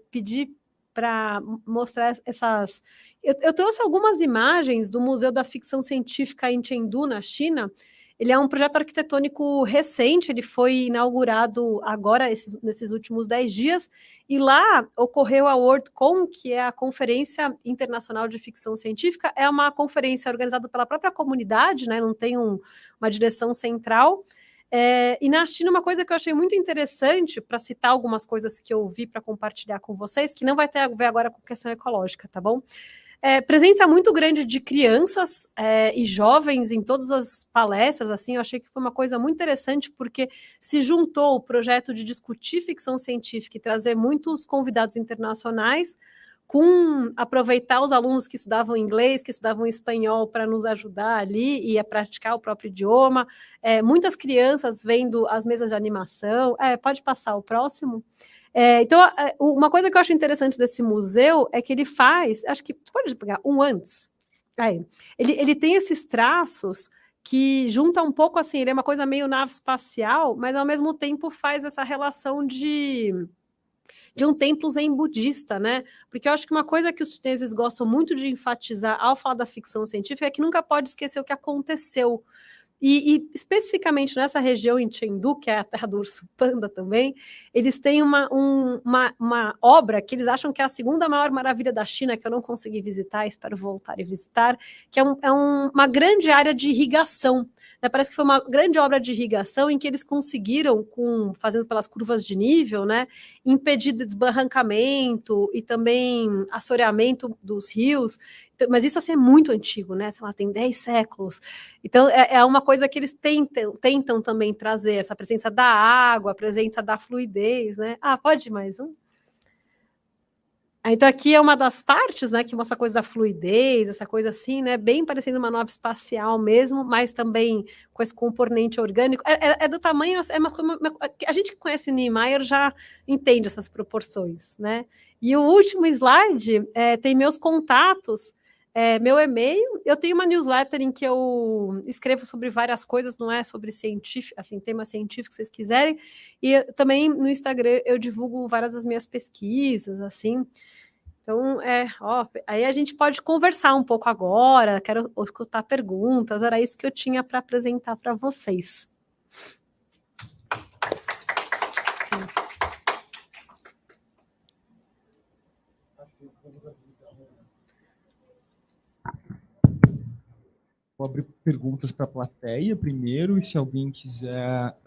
pedir para mostrar essas... Eu trouxe algumas imagens do Museu da Ficção Científica em Chengdu, na China. Ele é um projeto arquitetônico recente, ele foi inaugurado agora, nesses últimos 10 dias, e lá ocorreu a WorldCon, que é a Conferência Internacional de Ficção Científica. É uma conferência organizada pela própria comunidade, né? Não tem uma direção central. E na China, uma coisa que eu achei muito interessante, para citar algumas coisas que eu vi para compartilhar com vocês, que não vai ter a ver agora com questão ecológica, tá bom? Presença muito grande de crianças e jovens em todas as palestras, assim, eu achei que foi uma coisa muito interessante, porque se juntou o projeto de discutir ficção científica e trazer muitos convidados internacionais, com aproveitar os alunos que estudavam inglês, que estudavam espanhol, para nos ajudar ali e a praticar o próprio idioma, muitas crianças vendo as mesas de animação. Pode passar o próximo? Então, uma coisa que eu acho interessante desse museu é que ele faz, acho que pode pegar um antes. Ele tem esses traços que junta um pouco assim, ele é uma coisa meio nave espacial, mas ao mesmo tempo faz essa relação de um templo zen budista, né? Porque eu acho que uma coisa que os chineses gostam muito de enfatizar ao falar da ficção científica é que nunca pode esquecer o que aconteceu. E especificamente nessa região em Chengdu, que é a terra do urso panda também, eles têm uma obra que eles acham que é a segunda maior maravilha da China, que eu não consegui visitar, espero voltar e visitar, que é uma grande área de irrigação. Né? Parece que foi uma grande obra de irrigação em que eles conseguiram, fazendo pelas curvas de nível, né, impedir desbarrancamento e também assoreamento dos rios. Mas isso assim, é muito antigo, né? Sei lá, tem 10 séculos. Então, é uma coisa que eles tentam também trazer, essa presença da água, a presença da fluidez, né? Pode ir mais um? Então, aqui é uma das partes, né, que mostra a coisa da fluidez, essa coisa assim, né, bem parecendo uma nave espacial mesmo, mas também com esse componente orgânico. É do tamanho, a gente que conhece Niemeyer já entende essas proporções, né? E o último slide tem meus contatos, meu e-mail. Eu tenho uma newsletter em que eu escrevo sobre várias coisas, não é sobre científico, assim, temas científicos, se vocês quiserem. E também no Instagram eu divulgo várias das minhas pesquisas, assim. Então, aí a gente pode conversar um pouco agora, quero escutar perguntas, era isso que eu tinha para apresentar para vocês. Vou abrir perguntas para a plateia primeiro, e se alguém quiser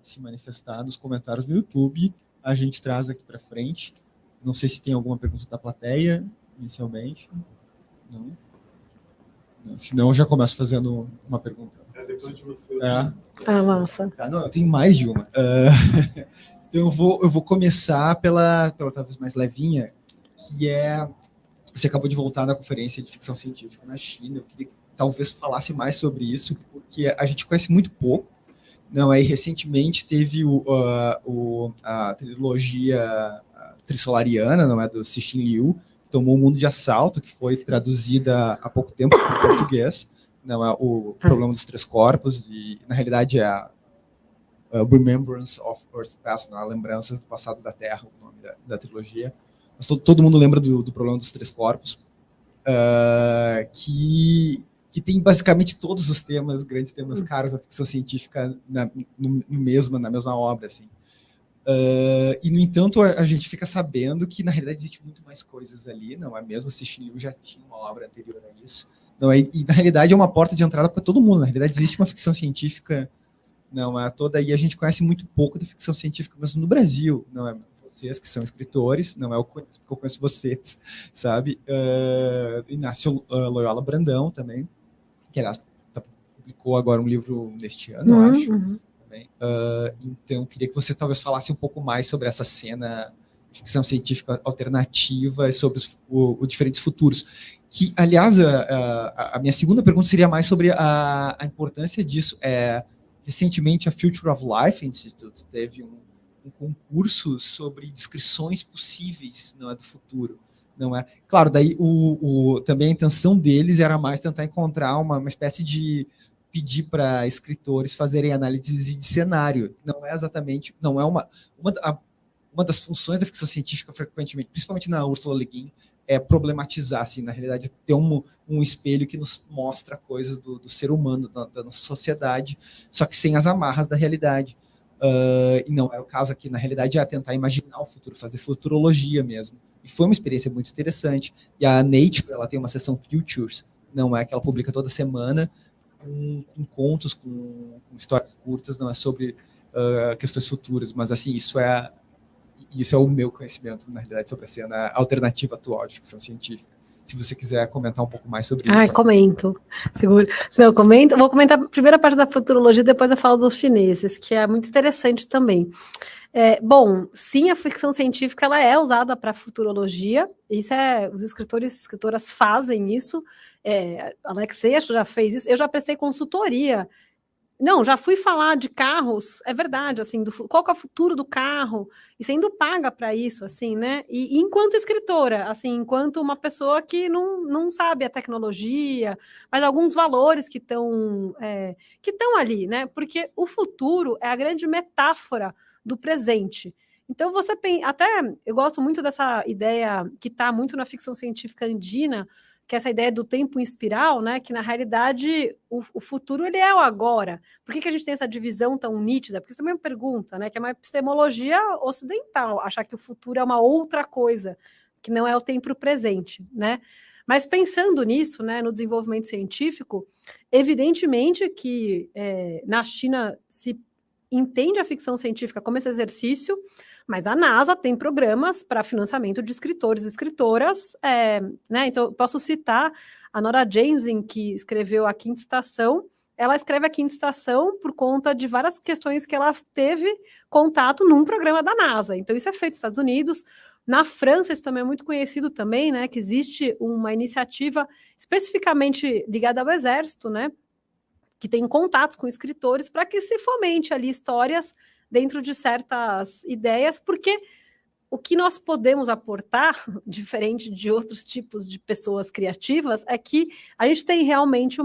se manifestar nos comentários do YouTube, a gente traz aqui para frente. Não sei se tem alguma pergunta da plateia, inicialmente. Não? Senão eu já começo fazendo uma pergunta. Depois de você. Massa. Tá, não, eu tenho mais de uma. Eu vou começar pela talvez mais levinha, que é... Você acabou de voltar da conferência de ficção científica na China. Eu queria que talvez falasse mais sobre isso, porque a gente conhece muito pouco. Não, aí recentemente teve a trilogia Trissolariana, não é, do Cixin Liu, que tomou o mundo de assalto, que foi traduzida há pouco tempo para o português. Não é o Problema dos Três Corpos, e na realidade é a Remembrance of Earth's Past, não, a Lembranças do Passado da Terra, o nome da trilogia. Mas todo mundo lembra do Problema dos Três Corpos, que tem basicamente todos os temas, grandes temas caros à ficção científica na mesma obra, assim. E, no entanto, a gente fica sabendo que, na realidade, existe muito mais coisas ali, não é mesmo? Cixin Liu já tinha uma obra anterior a isso. Não é? E, na realidade, é uma porta de entrada para todo mundo. Na realidade, existe uma ficção científica, não é toda aí. A gente conhece muito pouco da ficção científica, mesmo no Brasil, não é? Vocês que são escritores, não é? Eu conheço vocês, sabe? Inácio Loyola Brandão também, que, aliás, publicou agora um livro neste ano, eu acho. também. Então, queria que você talvez falasse um pouco mais sobre essa cena de ficção científica alternativa e sobre os diferentes futuros. Que, aliás, a minha segunda pergunta seria mais sobre a importância disso. Recentemente, a Future of Life Institute teve um concurso sobre descrições possíveis, não é, do futuro. Não é? Claro, daí também a intenção deles era mais tentar encontrar uma espécie de pedir para escritores fazerem análise de cenário. Não é exatamente, não é uma das funções da ficção científica frequentemente, principalmente na Ursula Le Guin, é problematizar, assim, na realidade, ter um espelho que nos mostra coisas do ser humano, da nossa sociedade, só que sem as amarras da realidade. E não é o caso aqui, na realidade, é tentar imaginar o futuro, fazer futurologia mesmo. E foi uma experiência muito interessante. E a Nature, ela tem uma seção Futures, não é, que ela publica toda semana, com contos, com histórias curtas, não é sobre questões futuras, mas assim, isso é o meu conhecimento, na realidade, sobre a cena alternativa atual de ficção científica. Se você quiser comentar um pouco mais sobre isso. Comento. Seguro. Não, comento. Vou comentar a primeira parte da futurologia, depois eu falo dos chineses, que é muito interessante também. Bom, sim, a ficção científica ela é usada para futurologia. Isso os escritores e escritoras fazem isso. Alexei já fez isso. Eu já prestei consultoria. Não, já fui falar de carros, é verdade, assim, qual que é o futuro do carro, e sendo paga para isso, assim, né? E enquanto escritora, assim, enquanto uma pessoa que não sabe a tecnologia, mas alguns valores que estão ali, né? Porque o futuro é a grande metáfora do presente. Então, eu gosto muito dessa ideia que está muito na ficção científica andina, que é essa ideia do tempo em espiral, né? Que na realidade o futuro ele é o agora. Por que a gente tem essa divisão tão nítida? Porque isso também é uma pergunta, né? Que é uma epistemologia ocidental, achar que o futuro é uma outra coisa, que não é o tempo presente, né? Mas pensando nisso, né, no desenvolvimento científico, evidentemente que na China se entende a ficção científica como esse exercício, mas a NASA tem programas para financiamento de escritores e escritoras, né? Então, eu posso citar a Nora Jameson, que escreveu A Quinta Estação. Ela escreve A Quinta Estação por conta de várias questões que ela teve contato num programa da NASA. Então, isso é feito nos Estados Unidos. Na França, isso também é muito conhecido também, né? Que existe uma iniciativa especificamente ligada ao Exército, né? Que tem contatos com escritores para que se fomente ali histórias dentro de certas ideias, porque o que nós podemos aportar, diferente de outros tipos de pessoas criativas, é que a gente tem realmente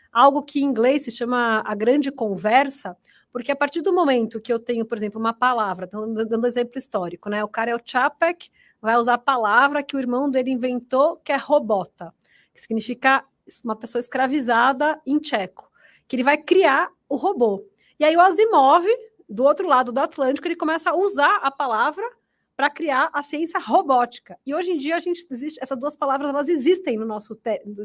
algo que em inglês se chama a grande conversa, porque a partir do momento que eu tenho, por exemplo, uma palavra, dando exemplo histórico, né? O cara é o Čapek, vai usar a palavra que o irmão dele inventou, que é robota, que significa uma pessoa escravizada em tcheco, que ele vai criar o robô. E aí o Asimov, do outro lado do Atlântico, ele começa a usar a palavra para criar a ciência robótica. E hoje em dia essas duas palavras elas existem no nosso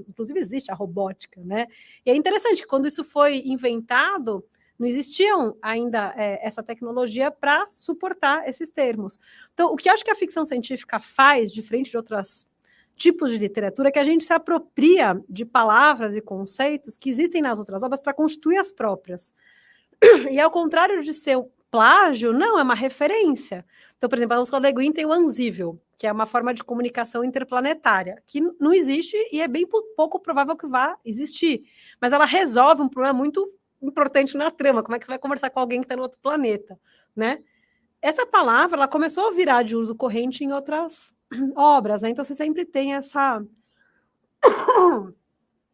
inclusive existe a robótica, né? E é interessante que quando isso foi inventado, não existiam ainda essa tecnologia para suportar esses termos. Então, o que eu acho que a ficção científica faz, diferente de outros tipos de literatura, é que a gente se apropria de palavras e conceitos que existem nas outras obras para constituir as próprias. E ao contrário de ser um plágio, não, é uma referência. Então, por exemplo, a Ursula Le Guin tem o Ansível, que é uma forma de comunicação interplanetária, que não existe e é bem pouco provável que vá existir. Mas ela resolve um problema muito importante na trama, como é que você vai conversar com alguém que está no outro planeta, né? Essa palavra, ela começou a virar de uso corrente em outras obras, né? Então, você sempre tem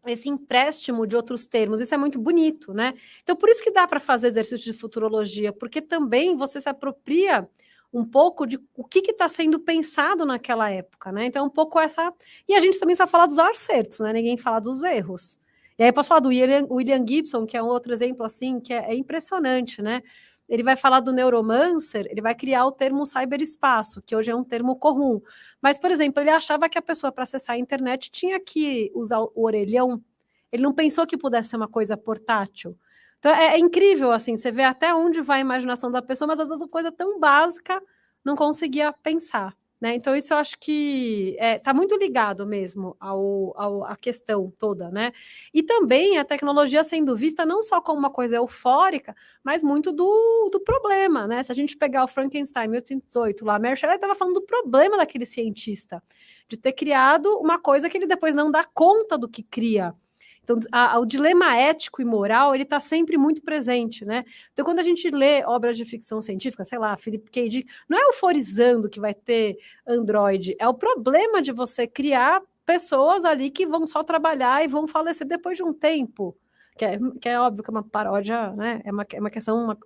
esse empréstimo de outros termos, isso é muito bonito, né? Então, por isso que dá para fazer exercício de futurologia, porque também você se apropria um pouco de o que está sendo pensado naquela época, né? Então, um pouco essa... E a gente também só fala dos acertos, né? Ninguém fala dos erros. E aí, posso falar do William Gibson, que é um outro exemplo, assim, que é impressionante, né? Ele vai falar do neuromancer, ele vai criar o termo cyberespaço, que hoje é um termo comum. Mas, por exemplo, ele achava que a pessoa, para acessar a internet, tinha que usar o orelhão. Ele não pensou que pudesse ser uma coisa portátil. Então, é incrível, assim, você vê até onde vai a imaginação da pessoa, mas às vezes uma coisa tão básica não conseguia pensar, né? Então, isso eu acho que está muito ligado mesmo à questão toda, né? E também a tecnologia sendo vista não só como uma coisa eufórica, mas muito do problema, né? Se a gente pegar o Frankenstein, 1818, lá, a Mary Shelley estava falando do problema daquele cientista, de ter criado uma coisa que ele depois não dá conta do que cria. Então, o dilema ético e moral, ele está sempre muito presente, né? Então, quando a gente lê obras de ficção científica, sei lá, Philip K. Dick, não é euforizando que vai ter Android, é o problema de você criar pessoas ali que vão só trabalhar e vão falecer depois de um tempo. Que é óbvio que é uma paródia, né? É uma questão,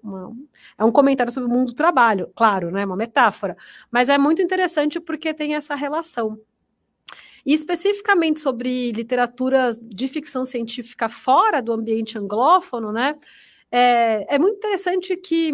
é um comentário sobre o mundo do trabalho, claro, né? Uma metáfora. Mas é muito interessante porque tem essa relação. E especificamente sobre literaturas de ficção científica fora do ambiente anglófono, né? É muito interessante que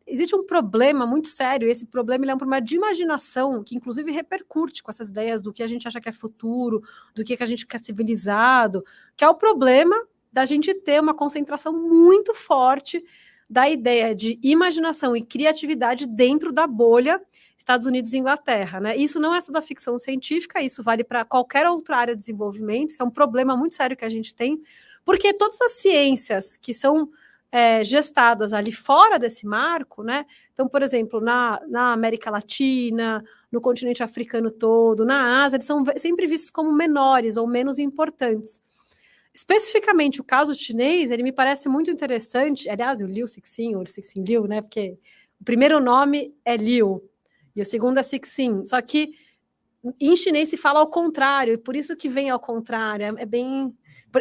existe um problema muito sério, e esse problema é um problema de imaginação, que inclusive repercute com essas ideias do que a gente acha que é futuro, do que a gente quer civilizado, que é o problema da gente ter uma concentração muito forte da ideia de imaginação e criatividade dentro da bolha Estados Unidos e Inglaterra, né? Isso não é só da ficção científica, isso vale para qualquer outra área de desenvolvimento, isso é um problema muito sério que a gente tem, porque todas as ciências que são gestadas ali fora desse marco, né? Então, por exemplo, na América Latina, no continente africano todo, na Ásia, eles são sempre vistos como menores ou menos importantes. Especificamente o caso chinês, ele me parece muito interessante, aliás, o Liu Cixin, ou Cixin Liu, né? Porque o primeiro nome é Liu, e o segundo é Cixin, só que em chinês se fala ao contrário, e por isso que vem ao contrário, é bem...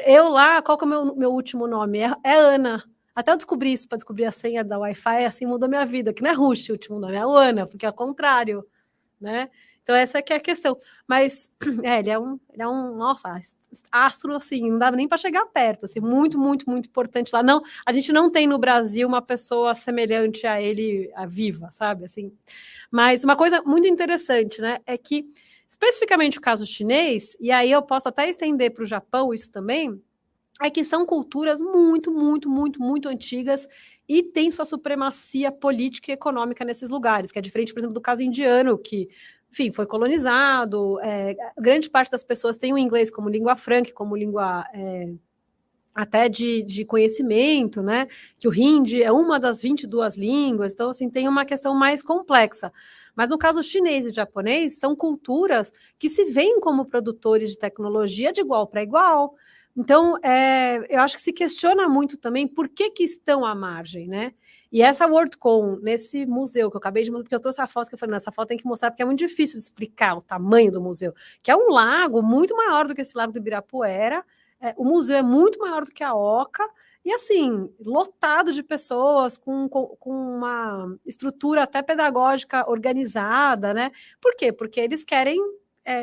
Eu lá, qual que é o meu último nome? É Ana. Até eu descobri isso, para descobrir a senha da Wi-Fi, assim mudou minha vida, que não é Rush o último nome, é o Ana, porque é ao contrário, né? Então essa que é a questão. Mas ele é um, nossa, astro, assim, não dá nem para chegar perto, assim, muito, muito, muito importante lá. Não, a gente não tem no Brasil uma pessoa semelhante a ele, a viva, sabe, assim. Mas uma coisa muito interessante, né, é que especificamente o caso chinês, e aí eu posso até estender para o Japão isso também, é que são culturas muito, muito, muito, muito antigas e tem sua supremacia política e econômica nesses lugares, que é diferente, por exemplo, do caso indiano, que, enfim, foi colonizado, grande parte das pessoas tem o inglês como língua franca, como língua até de conhecimento, né, que o Hindi é uma das 22 línguas, então, assim, tem uma questão mais complexa. Mas no caso chinês e japonês, são culturas que se veem como produtores de tecnologia de igual para igual. Então, eu acho que se questiona muito também por que estão à margem, né? E essa WorldCon, nesse museu que eu acabei de mostrar, porque eu trouxe a foto que eu falei, nessa foto tem que mostrar, porque é muito difícil de explicar o tamanho do museu, que é um lago muito maior do que esse lago do Ibirapuera, o museu é muito maior do que a Oca, e assim, lotado de pessoas, com uma estrutura até pedagógica organizada, né? Por quê? Porque eles querem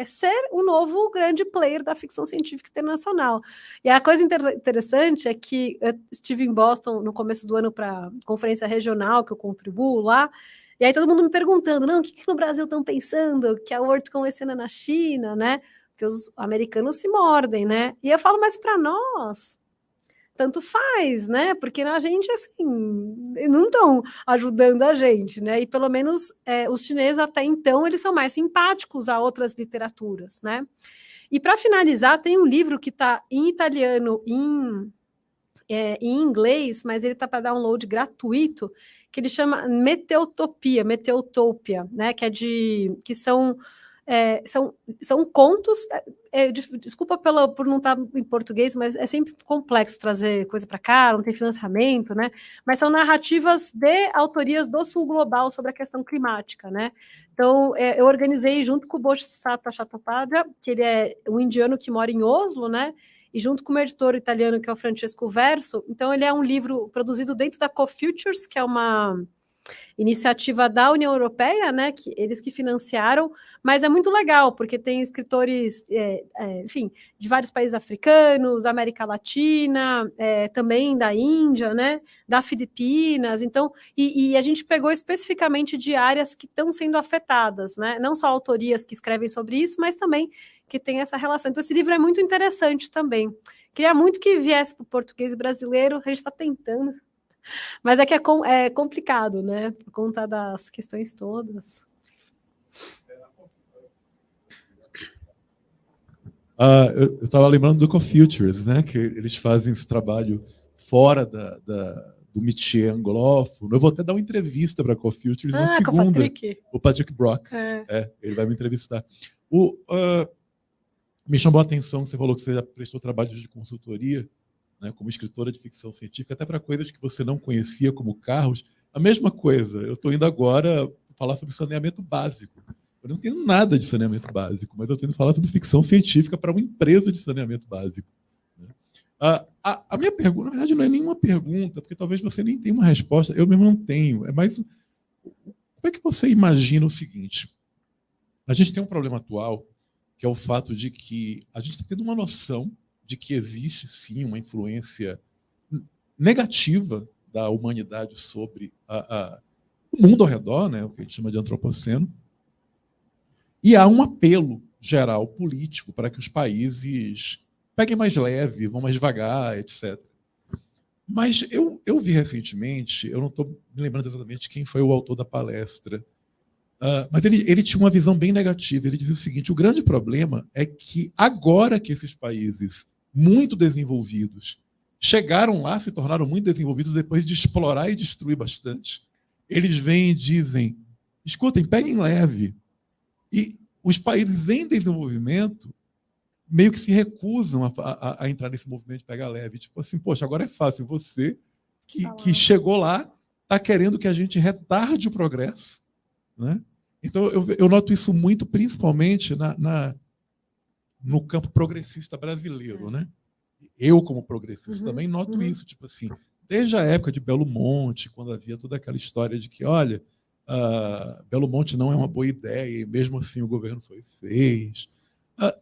ser um novo grande player da ficção científica internacional. E a coisa interessante é que eu estive em Boston no começo do ano para conferência regional que eu contribuo lá, e aí todo mundo me perguntando, não, o que no Brasil estão pensando? Que a WorldCon esse ano é na China, né? Porque os americanos se mordem, né? E eu falo, mas para nós tanto faz, né? Porque a gente, assim, não estão ajudando a gente, né? E pelo menos os chineses até então eles são mais simpáticos a outras literaturas, né? E para finalizar, tem um livro que está em italiano, em inglês, mas ele está para download gratuito, que ele chama Meteutopia, né? Que são contos. Desculpa por não estar em português, mas é sempre complexo trazer coisa para cá, não tem financiamento, né? Mas são narrativas de autorias do Sul Global sobre a questão climática, né? Então, eu organizei junto com o Bodhisattva Chattopadhyay, que ele é um indiano que mora em Oslo, né? E junto com o editor italiano, que é o Francesco Verso. Então, ele é um livro produzido dentro da CoFutures, que é uma iniciativa da União Europeia, né, que eles que financiaram, mas é muito legal, porque tem escritores, enfim, de vários países africanos, da América Latina, também da Índia, né, da Filipinas, então, e a gente pegou especificamente de áreas que estão sendo afetadas, né, não só autorias que escrevem sobre isso, mas também que tem essa relação. Então, esse livro é muito interessante também. Queria muito que viesse para o português brasileiro, a gente está tentando, mas que é complicado, né? Por conta das questões todas. Eu estava lembrando do CoFutures, né? Que eles fazem esse trabalho fora do métier anglófono. Eu vou até dar uma entrevista para a CoFutures na segunda. O Patrick Brock. Ele vai me entrevistar. Me chamou a atenção que você falou que você já prestou trabalho de consultoria, né, como escritora de ficção científica, até para coisas que você não conhecia, como carros. A mesma coisa. Eu estou indo agora falar sobre saneamento básico. Eu não entendo nada de saneamento básico, mas eu estou indo falar sobre ficção científica para uma empresa de saneamento básico. A minha pergunta, na verdade, não é nenhuma pergunta, porque talvez você nem tenha uma resposta, eu mesmo não tenho. É mais, como é que você imagina o seguinte? A gente tem um problema atual, que é o fato de que a gente está tendo uma noção de que existe, sim, uma influência negativa da humanidade sobre o mundo ao redor, né, o que a gente chama de antropoceno, e há um apelo geral político para que os países peguem mais leve, vão mais devagar, etc. Mas eu vi recentemente, eu não estou me lembrando exatamente quem foi o autor da palestra, mas ele tinha uma visão bem negativa. Ele dizia o seguinte: o grande problema é que agora que esses países muito desenvolvidos chegaram lá, se tornaram muito desenvolvidos depois de explorar e destruir bastante, eles vêm e dizem, escutem, peguem leve. E os países em desenvolvimento meio que se recusam a entrar nesse movimento de pegar leve. Tipo assim, poxa, agora é fácil. Você que chegou lá está querendo que a gente retarde o progresso. Né? Então, eu noto isso muito, principalmente no campo progressista brasileiro. Né? Eu, como progressista, também noto isso. Tipo assim, desde a época de Belo Monte, quando havia toda aquela história de que, olha, Belo Monte não é uma boa ideia, e mesmo assim o governo fez.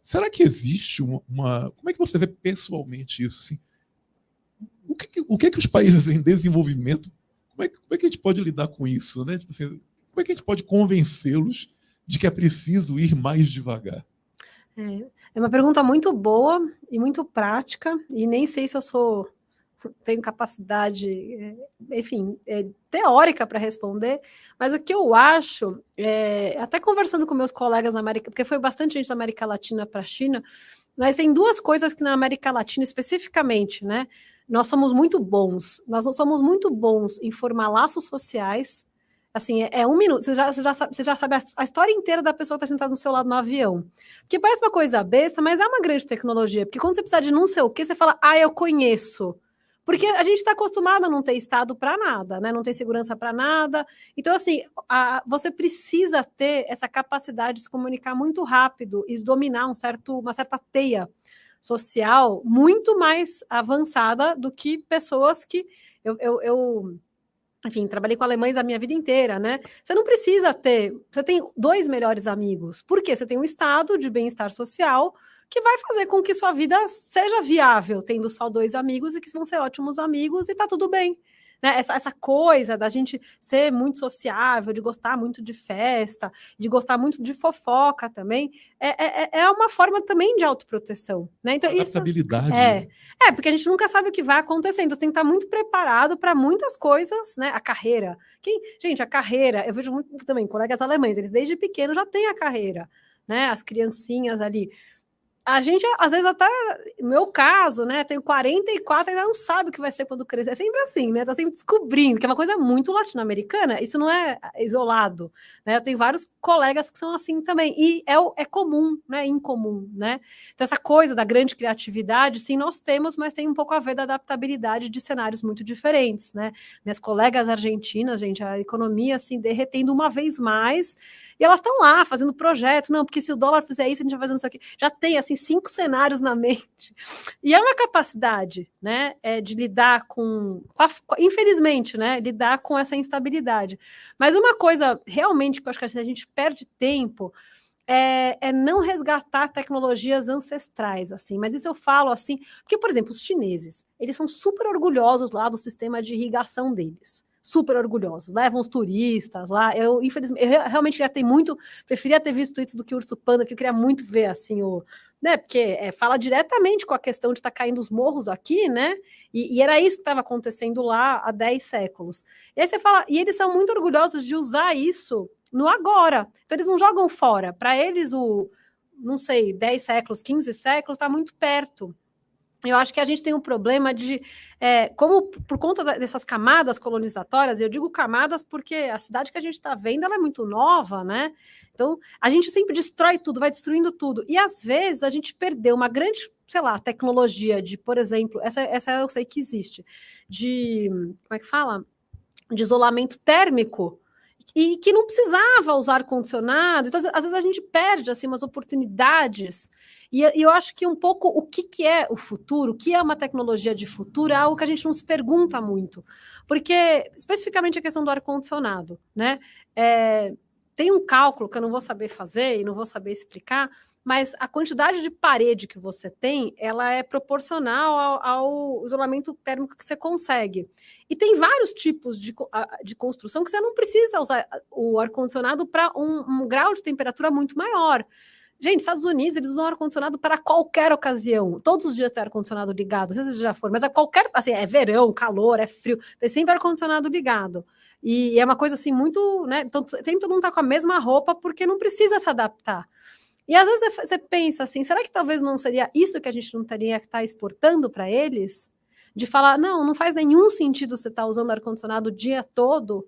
Será que existe uma... Como é que você vê pessoalmente isso? Assim? O que os países em desenvolvimento... Como é que a gente pode lidar com isso? Né? Tipo assim, como é que a gente pode convencê-los de que é preciso ir mais devagar? É uma pergunta muito boa e muito prática, e nem sei se eu tenho capacidade, enfim, teórica para responder, mas o que eu acho, até conversando com meus colegas na América, porque foi bastante gente da América Latina para a China, mas tem duas coisas que na América Latina especificamente, né, nós somos muito bons em formar laços sociais. Assim, um minuto, você já sabe a história inteira da pessoa que está sentada do seu lado no avião. Porque parece uma coisa besta, mas é uma grande tecnologia, porque quando você precisa de não sei o que, você fala, eu conheço. Porque a gente está acostumado a não ter Estado para nada, né? Não ter segurança para nada. Então, assim, você precisa ter essa capacidade de se comunicar muito rápido e dominar uma certa teia social muito mais avançada do que pessoas que... Enfim, trabalhei com alemães a minha vida inteira, né? Você não precisa ter... Você tem 2 melhores amigos. Por quê? Você tem um estado de bem-estar social que vai fazer com que sua vida seja viável, tendo só 2 amigos e que vão ser ótimos amigos e tá tudo bem. Né? Essa coisa da gente ser muito sociável, de gostar muito de festa, de gostar muito de fofoca também, é uma forma também de autoproteção. Né? Então, adaptabilidade. Porque a gente nunca sabe o que vai acontecer, então tem que estar muito preparado para muitas coisas, né? A carreira. Gente, a carreira, eu vejo muito também, colegas alemães, eles desde pequeno já têm a carreira, né? As criancinhas ali. A gente, às vezes, até no meu caso, né, tenho 44 e ainda não sabe o que vai ser quando crescer. É sempre assim, né? Tá sempre descobrindo, que é uma coisa muito latino-americana, isso não é isolado, né? Eu tenho vários colegas que são assim também, e é comum, né? Incomum, né? Então, essa coisa da grande criatividade, sim, nós temos, mas tem um pouco a ver da adaptabilidade de cenários muito diferentes, né? Minhas colegas argentinas, gente, a economia, assim, derretendo uma vez mais, e elas estão lá fazendo projetos, não, porque se o dólar fizer isso, a gente vai fazendo isso aqui. Já tem, assim, 5 cenários na mente. E é uma capacidade, né, de lidar infelizmente, né, lidar com essa instabilidade. Mas uma coisa realmente que eu acho que a gente perde tempo é não resgatar tecnologias ancestrais, assim. Mas isso eu falo assim, porque, por exemplo, os chineses, eles são super orgulhosos lá do sistema de irrigação deles. Super orgulhosos, levam os turistas lá. Infelizmente, eu realmente preferia ter visto isso do que o Urso Panda, que eu queria muito ver, assim, né, porque fala diretamente com a questão de estar caindo os morros aqui, né, e era isso que estava acontecendo lá há 10 séculos. E aí você fala, e eles são muito orgulhosos de usar isso no agora, então eles não jogam fora, para eles não sei, 10 séculos, 15 séculos, está muito perto. Eu acho que a gente tem um problema de, como por conta dessas camadas colonizatórias, eu digo camadas porque a cidade que a gente está vendo, ela é muito nova, né? Então, a gente sempre destrói tudo, vai destruindo tudo. E, às vezes, a gente perdeu uma grande, sei lá, tecnologia de, por exemplo, essa eu sei que existe, de, como é que fala? De isolamento térmico, e que não precisava usar ar-condicionado. Então, às vezes, a gente perde, assim, umas oportunidades. E eu acho que um pouco o que é o futuro, o que é uma tecnologia de futuro, é algo que a gente não se pergunta muito. Porque, especificamente, a questão do ar-condicionado, né? Tem um cálculo que eu não vou saber fazer e não vou saber explicar, mas a quantidade de parede que você tem, ela é proporcional ao isolamento térmico que você consegue. E tem vários tipos de construção que você não precisa usar o ar-condicionado para um grau de temperatura muito maior. Gente, Estados Unidos, eles usam ar-condicionado para qualquer ocasião. Todos os dias tem ar-condicionado ligado, não sei se já for, mas assim, é verão, calor, é frio, tem sempre ar-condicionado ligado. E é uma coisa assim muito, né? Então, sempre todo mundo está com a mesma roupa porque não precisa se adaptar. E às vezes você pensa assim, será que talvez não seria isso que a gente não teria que estar exportando para eles? De falar, não faz nenhum sentido você estar usando ar-condicionado o dia todo,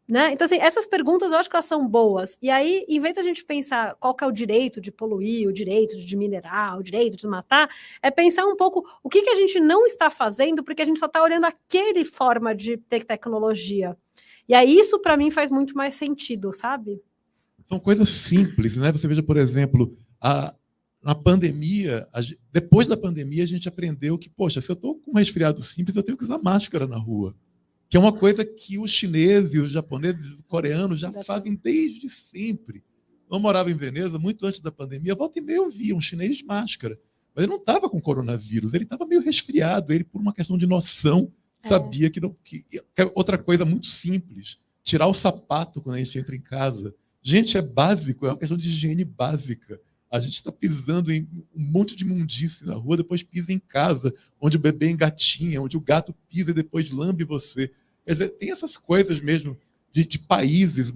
né? Então, assim, essas perguntas eu acho que elas são boas. E aí, em vez de a gente pensar qual que é o direito de poluir, o direito de minerar, o direito de matar, é pensar um pouco o que a gente não está fazendo, porque a gente só está olhando aquele forma de ter tecnologia. E aí, isso para mim faz muito mais sentido, sabe? São coisas simples, né? Você veja, por exemplo, na pandemia, depois da pandemia, a gente aprendeu que, poxa, se eu estou com um resfriado simples, eu tenho que usar máscara na rua. Que é uma coisa que os chineses, os japoneses, os coreanos já fazem desde sempre. Eu morava em Veneza, muito antes da pandemia, volta e meia eu via um chinês de máscara. Mas ele não estava com coronavírus, ele estava meio resfriado, ele, por uma questão de noção, sabia que não. Outra coisa muito simples, tirar o sapato quando a gente entra em casa. Gente, é básico, é uma questão de higiene básica. A gente está pisando em um monte de imundície na rua, depois pisa em casa, onde o bebê engatinha, onde o gato pisa e depois lambe você. Quer dizer, tem essas coisas mesmo de países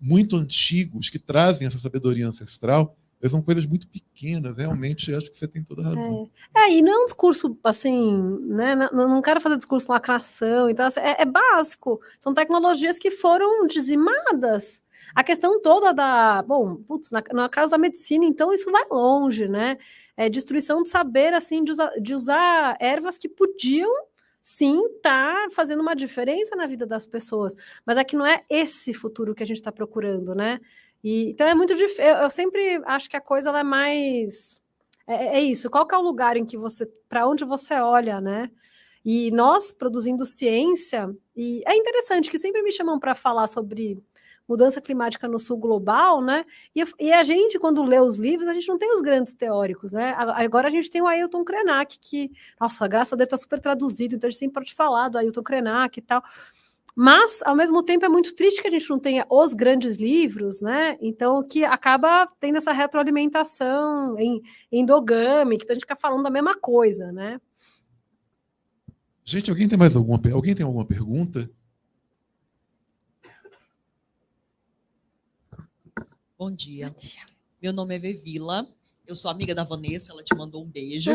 muito antigos que trazem essa sabedoria ancestral. São coisas muito pequenas, realmente, acho que você tem toda a razão. E não é um discurso, assim, né? Não quero fazer discurso lacração, então assim, é básico. São tecnologias que foram dizimadas. A questão toda no caso da medicina, então, isso vai longe, né? É destruição de saber, assim, de usar ervas que podiam, sim, estar fazendo uma diferença na vida das pessoas. Mas é que não é esse futuro que a gente está procurando, né? Então é muito difícil. Eu sempre acho que a coisa ela é mais. É isso. Qual que é o lugar em que para onde você olha, né? E nós produzindo ciência, e é interessante que sempre me chamam para falar sobre mudança climática no sul global, né? E a gente, quando lê os livros, a gente não tem os grandes teóricos, né? Agora a gente tem o Ailton Krenak, que, nossa, graças a Deus está super traduzido, então a gente sempre pode falar do Ailton Krenak e tal. Mas, ao mesmo tempo, é muito triste que a gente não tenha os grandes livros, né? Então, que acaba tendo essa retroalimentação endogâmica, então a gente fica falando da mesma coisa, né? Gente, alguém tem alguma pergunta? Bom dia. Meu nome é Vevila. Eu sou amiga da Vanessa, ela te mandou um beijo.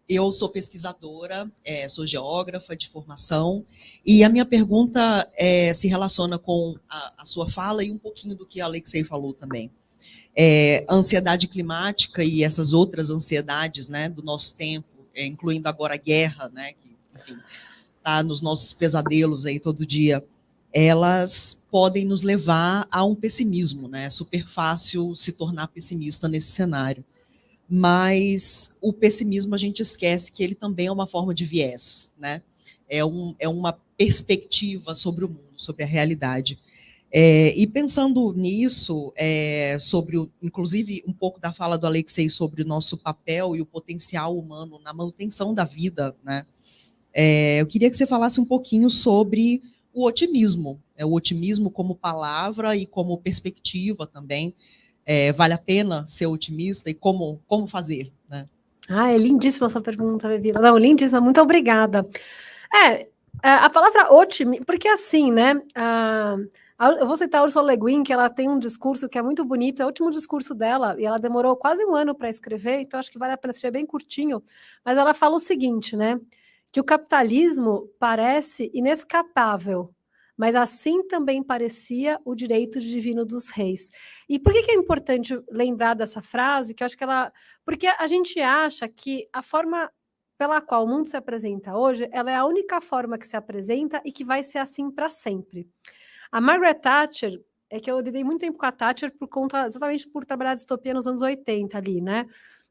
Eu sou pesquisadora, sou geógrafa de formação, e a minha pergunta se relaciona com a sua fala e um pouquinho do que a Alexei falou também. A ansiedade climática e essas outras ansiedades, né, do nosso tempo, incluindo agora a guerra, né, que, enfim, está nos nossos pesadelos aí todo dia, elas podem nos levar a um pessimismo, né? É super fácil se tornar pessimista nesse cenário. Mas o pessimismo, a gente esquece que ele também é uma forma de viés, né? É uma perspectiva sobre o mundo, sobre a realidade. E pensando nisso, inclusive um pouco da fala do Alexei sobre o nosso papel e o potencial humano na manutenção da vida, né? Eu queria que você falasse um pouquinho sobre o otimismo como palavra e como perspectiva também. Vale a pena ser otimista e como fazer, né? É lindíssima a sua pergunta, Bebila. Não, lindíssima, muito obrigada. A palavra otimismo, porque assim, né, a Eu vou citar a Ursula Le Guin, que ela tem um discurso que é muito bonito, é o último discurso dela, e ela demorou quase um ano para escrever, então acho que vale a pena ser bem curtinho, mas ela fala o seguinte, né? Que o capitalismo parece inescapável, mas assim também parecia o direito divino dos reis. E por que é importante lembrar dessa frase? Que eu acho que ela... Porque a gente acha que a forma pela qual o mundo se apresenta hoje, ela é a única forma que se apresenta e que vai ser assim para sempre. A Margaret Thatcher, é que eu lidei muito tempo com a Thatcher por conta, exatamente por trabalhar distopia nos anos 80 ali, né?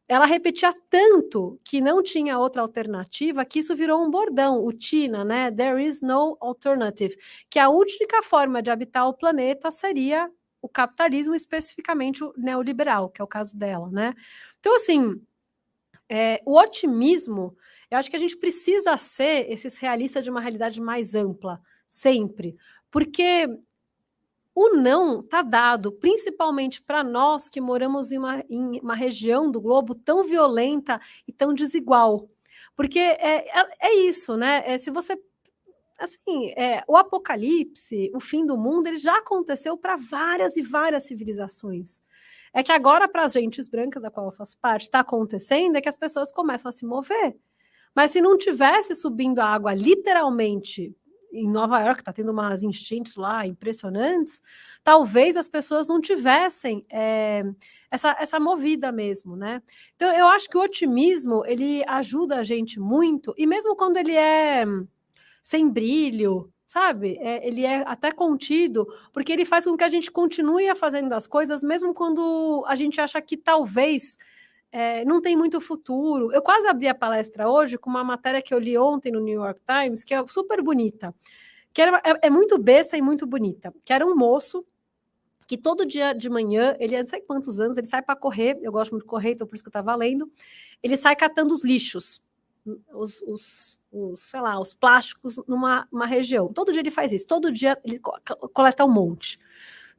Ela repetia tanto que não tinha outra alternativa que isso virou um bordão, o TINA, né? There is no alternative, que a única forma de habitar o planeta seria o capitalismo, especificamente o neoliberal, que é o caso dela, né? Então, assim, o otimismo, eu acho que a gente precisa ser esses realistas de uma realidade mais ampla, sempre, porque o não está dado, principalmente para nós que moramos em uma região do globo tão violenta e tão desigual. Porque é isso, né? Se você. Assim, o apocalipse, o fim do mundo, ele já aconteceu para várias e várias civilizações. É que agora, para as gentes brancas, da qual eu faço parte, está acontecendo é que as pessoas começam a se mover. Mas se não tivesse subindo a água literalmente em Nova York, está tendo umas enchentes lá impressionantes, talvez as pessoas não tivessem essa movida mesmo, né? Então, eu acho que o otimismo, ele ajuda a gente muito, e mesmo quando ele é sem brilho, sabe? Ele é até contido, porque ele faz com que a gente continue a fazendo as coisas, mesmo quando a gente acha que talvez não tem muito futuro. Eu quase abri a palestra hoje com uma matéria que eu li ontem no New York Times, que é super bonita, que é muito besta e muito bonita, que era um moço que todo dia de manhã, ele não sei quantos anos, ele sai para correr, eu gosto muito de correr, então por isso que eu estava lendo, ele sai catando os lixos, sei lá, os plásticos numa região. Todo dia ele faz isso, todo dia ele coleta um monte.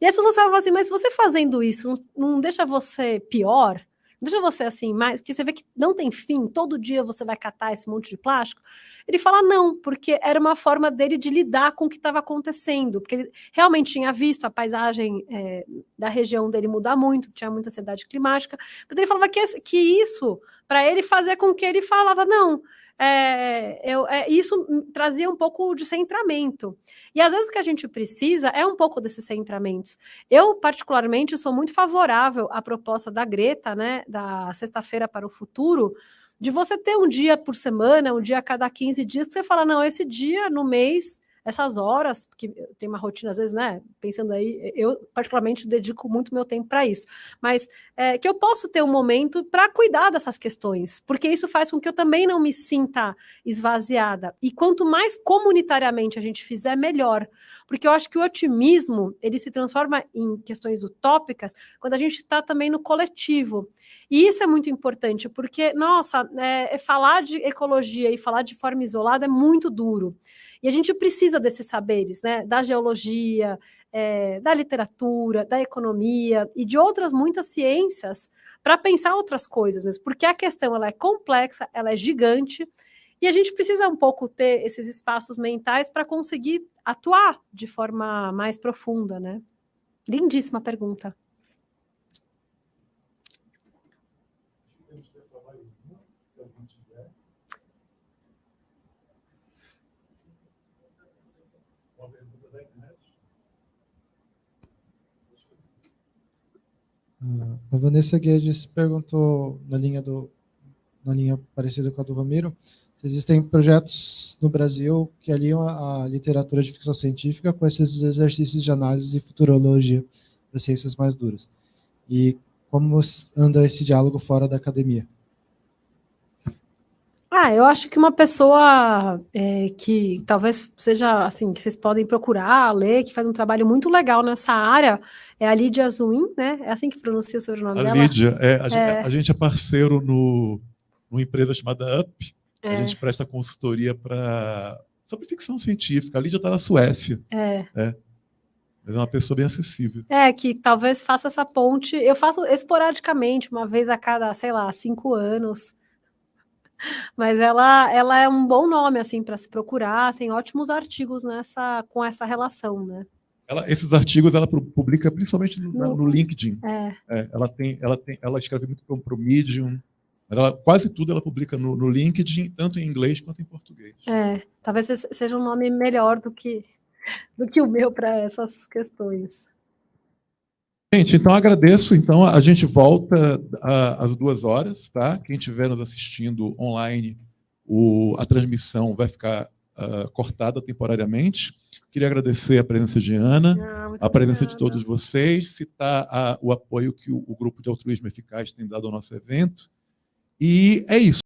E as pessoas falam assim, mas você fazendo isso, não deixa você pior? Deixa você assim, mais, porque você vê que não tem fim, todo dia você vai catar esse monte de plástico. Ele fala não, porque era uma forma dele de lidar com o que estava acontecendo, porque ele realmente tinha visto a paisagem da região dele mudar muito, tinha muita ansiedade climática, mas ele falava que isso, para ele, fazia com que ele falava, não, isso trazia um pouco de centramento. E às vezes o que a gente precisa é um pouco desses centramentos. Eu, particularmente, sou muito favorável à proposta da Greta, né, da Sexta-feira para o Futuro, de você ter um dia por semana, um dia a cada 15 dias, que você fala, não, esse dia no mês, essas horas, porque tem uma rotina, às vezes, né, pensando aí, eu particularmente dedico muito meu tempo para isso, mas que eu posso ter um momento para cuidar dessas questões, porque isso faz com que eu também não me sinta esvaziada, e quanto mais comunitariamente a gente fizer, melhor, porque eu acho que o otimismo, ele se transforma em questões utópicas quando a gente está também no coletivo, e isso é muito importante, porque, nossa, falar de ecologia e falar de forma isolada é muito duro, e a gente precisa desses saberes, né, da geologia, da literatura, da economia e de outras muitas ciências para pensar outras coisas mesmo, porque a questão ela é complexa, ela é gigante, e a gente precisa um pouco ter esses espaços mentais para conseguir atuar de forma mais profunda, né? Lindíssima pergunta. A Vanessa Guedes perguntou, na linha parecida com a do Ramiro, se existem projetos no Brasil que aliam a literatura de ficção científica com esses exercícios de análise e futurologia das ciências mais duras. E como anda esse diálogo fora da academia? Eu acho que uma pessoa que talvez seja assim, que vocês podem procurar, ler, que faz um trabalho muito legal nessa área, é a Lídia Azuin, né? É assim que pronuncia o sobrenome dela? Lídia, a gente é parceiro numa empresa chamada Up. A gente presta consultoria sobre ficção científica. A Lídia está na Suécia. Mas é uma pessoa bem acessível. Que talvez faça essa ponte. Eu faço esporadicamente, uma vez a cada, sei lá, 5 anos. Mas ela é um bom nome assim para se procurar, tem ótimos artigos com essa relação, né? Esses artigos ela publica principalmente no LinkedIn. Ela escreve muito para o Medium, mas quase tudo ela publica no LinkedIn, tanto em inglês quanto em português. Talvez seja um nome melhor do que o meu para essas questões. Gente, então agradeço. Então a gente volta às 2h, tá? Quem estiver nos assistindo online, a transmissão vai ficar cortada temporariamente. Queria agradecer a presença de Ana, a presença de todos vocês, citar o apoio que o Grupo de Altruísmo Eficaz tem dado ao nosso evento. E é isso.